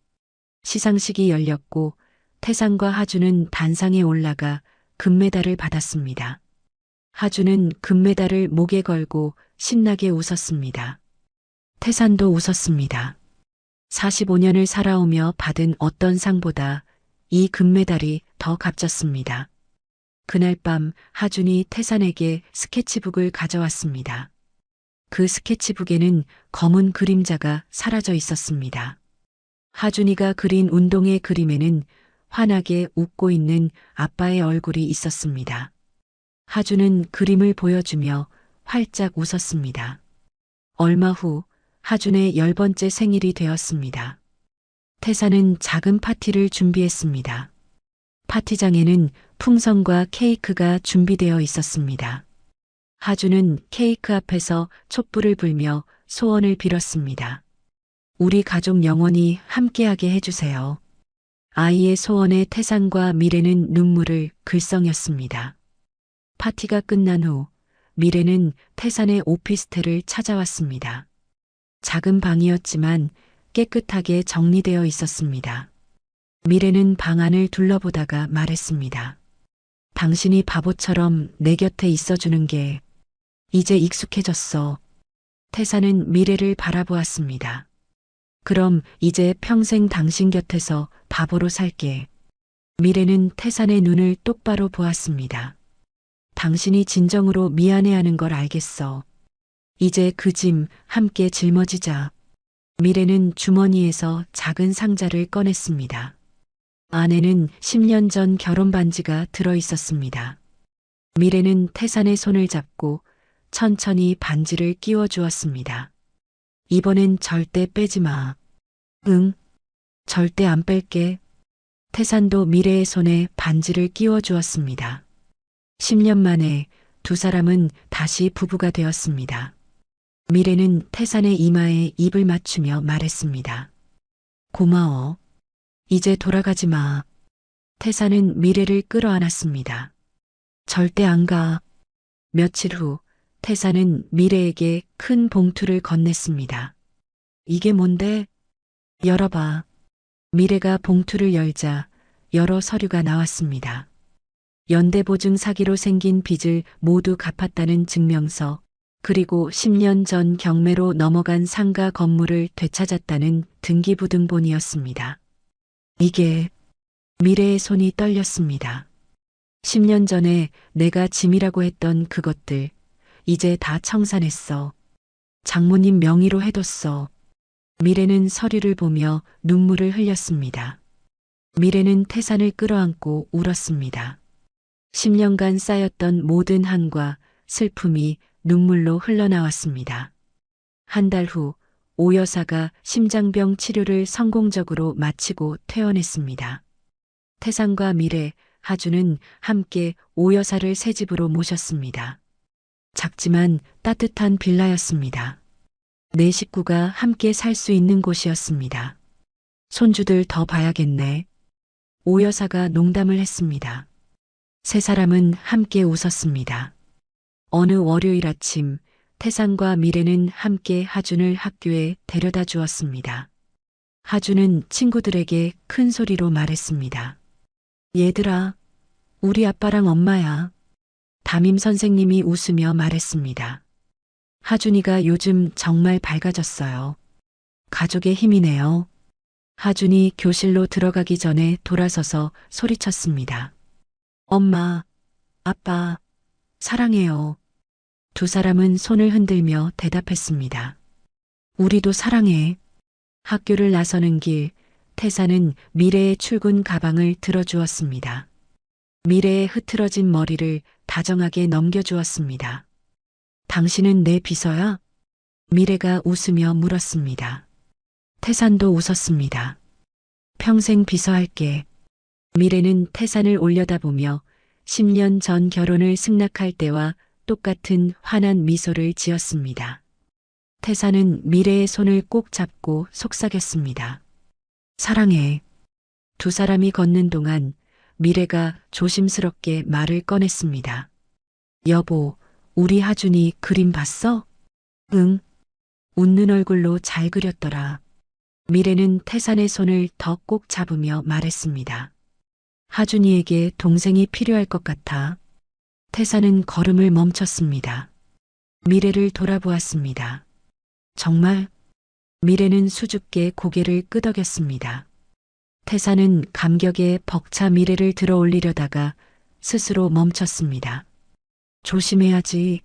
시상식이 열렸고 태산과 하주는 단상에 올라가 금메달을 받았습니다. 하주는 금메달을 목에 걸고 신나게 웃었습니다. 태산도 웃었습니다. 45년을 살아오며 받은 어떤 상보다 이 금메달이 더 값졌습니다. 그날 밤 하준이 태산에게 스케치북을 가져왔습니다. 그 스케치북에는 검은 그림자가 사라져 있었습니다. 하준이가 그린 운동의 그림에는 환하게 웃고 있는 아빠의 얼굴이 있었습니다. 하준은 그림을 보여주며 활짝 웃었습니다. 얼마 후 하준의 10번째 생일이 되었습니다. 태산은 작은 파티를 준비했습니다. 파티장에는 풍선과 케이크가 준비되어 있었습니다. 하준은 케이크 앞에서 촛불을 불며 소원을 빌었습니다. 우리 가족 영원히 함께하게 해주세요. 아이의 소원에 태산과 미래는 눈물을 글썽였습니다. 파티가 끝난 후 미래는 태산의 오피스텔을 찾아왔습니다. 작은 방이었지만 깨끗하게 정리되어 있었습니다. 미래는 방 안을 둘러보다가 말했습니다. 당신이 바보처럼 내 곁에 있어주는 게 이제 익숙해졌어. 태산은 미래를 바라보았습니다. 그럼 이제 평생 당신 곁에서 바보로 살게. 미래는 태산의 눈을 똑바로 보았습니다. 당신이 진정으로 미안해하는 걸 알겠어. 이제 그 짐 함께 짊어지자. 미래는 주머니에서 작은 상자를 꺼냈습니다. 안에는 10년 전 결혼 반지가 들어 있었습니다. 미래는 태산의 손을 잡고 천천히 반지를 끼워 주었습니다. 이번엔 절대 빼지 마. 응, 절대 안 뺄게. 태산도 미래의 손에 반지를 끼워 주었습니다. 10년 만에 두 사람은 다시 부부가 되었습니다. 미래는 태산의 이마에 입을 맞추며 말했습니다. 고마워. 이제 돌아가지 마. 태산은 미래를 끌어안았습니다. 절대 안 가. 며칠 후 태산은 미래에게 큰 봉투를 건넸습니다. 이게 뭔데? 열어봐. 미래가 봉투를 열자 여러 서류가 나왔습니다. 연대보증 사기로 생긴 빚을 모두 갚았다는 증명서, 그리고 10년 전 경매로 넘어간 상가 건물을 되찾았다는 등기부등본이었습니다. 이게 미래의 손이 떨렸습니다. 10년 전에 내가 짐이라고 했던 그것들, 이제 다 청산했어. 장모님 명의로 해뒀어. 미래는 서류를 보며 눈물을 흘렸습니다. 미래는 태산을 끌어안고 울었습니다. 10년간 쌓였던 모든 한과 슬픔이 눈물로 흘러나왔습니다. 한 달 후 오 여사가 심장병 치료를 성공적으로 마치고 퇴원했습니다. 태산과 미래, 하주는 함께 오 여사를 새 집으로 모셨습니다. 작지만 따뜻한 빌라였습니다. 네 식구가 함께 살 수 있는 곳이었습니다. 손주들 더 봐야겠네. 오 여사가 농담을 했습니다. 세 사람은 함께 웃었습니다. 어느 월요일 아침, 태산과 미래는 함께 하준을 학교에 데려다 주었습니다. 하준은 친구들에게 큰 소리로 말했습니다. 얘들아, 우리 아빠랑 엄마야. 담임 선생님이 웃으며 말했습니다. 하준이가 요즘 정말 밝아졌어요. 가족의 힘이네요. 하준이 교실로 들어가기 전에 돌아서서 소리쳤습니다. 엄마, 아빠, 사랑해요. 두 사람은 손을 흔들며 대답했습니다. 우리도 사랑해. 학교를 나서는 길, 태사는 미래의 출근 가방을 들어주었습니다. 미래의 흐트러진 머리를 다정하게 넘겨주었습니다. 당신은 내 비서야? 미래가 웃으며 물었습니다. 태산도 웃었습니다. 평생 비서할게. 미래는 태산을 올려다보며 10년 전 결혼을 승낙할 때와 똑같은 환한 미소를 지었습니다. 태산은 미래의 손을 꼭 잡고 속삭였습니다. 사랑해. 두 사람이 걷는 동안 미래가 조심스럽게 말을 꺼냈습니다. 여보, 우리 하준이 그림 봤어? 응. 웃는 얼굴로 잘 그렸더라. 미래는 태산의 손을 더 꼭 잡으며 말했습니다. 하준이에게 동생이 필요할 것 같아. 태산은 걸음을 멈췄습니다. 미래를 돌아보았습니다. 정말? 미래는 수줍게 고개를 끄덕였습니다. 태산은 감격에 벅차 미래를 들어 올리려다가 스스로 멈췄습니다. 조심해야지.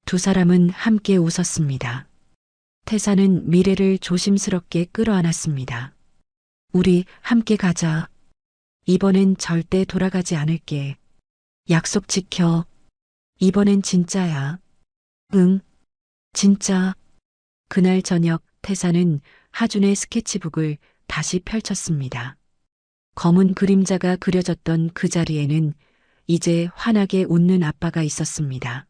두 사람은 함께 웃었습니다. 태산은 미래를 조심스럽게 끌어안았습니다. 우리 함께 가자. 이번엔 절대 돌아가지 않을게. 약속 지켜. 이번엔 진짜야. 응, 진짜. 그날 저녁 태산은 하준의 스케치북을 다시 펼쳤습니다. 검은 그림자가 그려졌던 그 자리에는 이제 환하게 웃는 아빠가 있었습니다.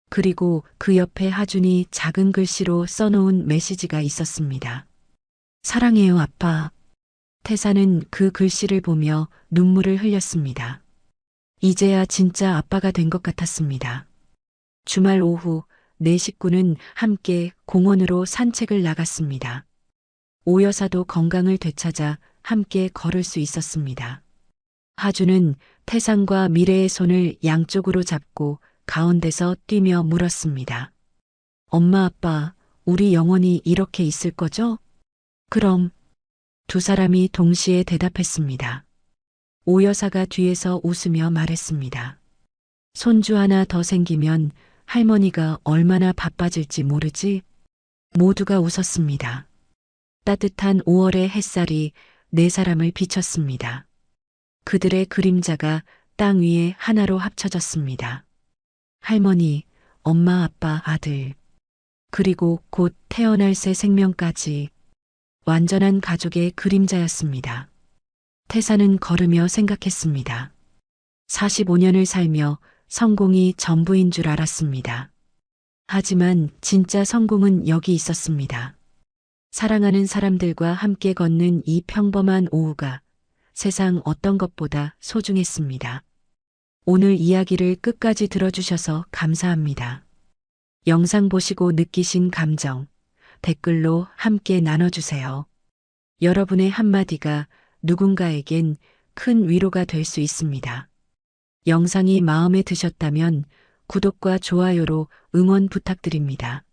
그리고 그 옆에 하준이 작은 글씨로 써놓은 메시지가 있었습니다. 사랑해요, 아빠. 태사는 그 글씨를 보며 눈물을 흘렸습니다. 이제야 진짜 아빠가 된 것 같았습니다. 주말 오후 네 식구는 함께 공원으로 산책을 나갔습니다. 오 여사도 건강을 되찾아 함께 걸을 수 있었습니다. 하준은 태상과 미래의 손을 양쪽으로 잡고 가운데서 뛰며 물었습니다. 엄마, 아빠, 우리 영원히 이렇게 있을 거죠? 그럼. 두 사람이 동시에 대답했습니다. 오 여사가 뒤에서 웃으며 말했습니다. 손주 하나 더 생기면 할머니가 얼마나 바빠질지 모르지? 모두가 웃었습니다. 따뜻한 5월의 햇살이 네 사람을 비췄습니다. 그들의 그림자가 땅 위에 하나로 합쳐졌습니다. 할머니, 엄마, 아빠, 아들. 그리고 곧 태어날 새 생명까지 완전한 가족의 그림자였습니다. 태사는 걸으며 생각했습니다. 45년을 살며 성공이 전부인 줄 알았습니다. 하지만 진짜 성공은 여기 있었습니다. 사랑하는 사람들과 함께 걷는 이 평범한 오후가 세상 어떤 것보다 소중했습니다. 오늘 이야기를 끝까지 들어주셔서 감사합니다. 영상 보시고 느끼신 감정, 댓글로 함께 나눠주세요. 여러분의 한마디가 누군가에겐 큰 위로가 될 수 있습니다. 영상이 마음에 드셨다면 구독과 좋아요로 응원 부탁드립니다.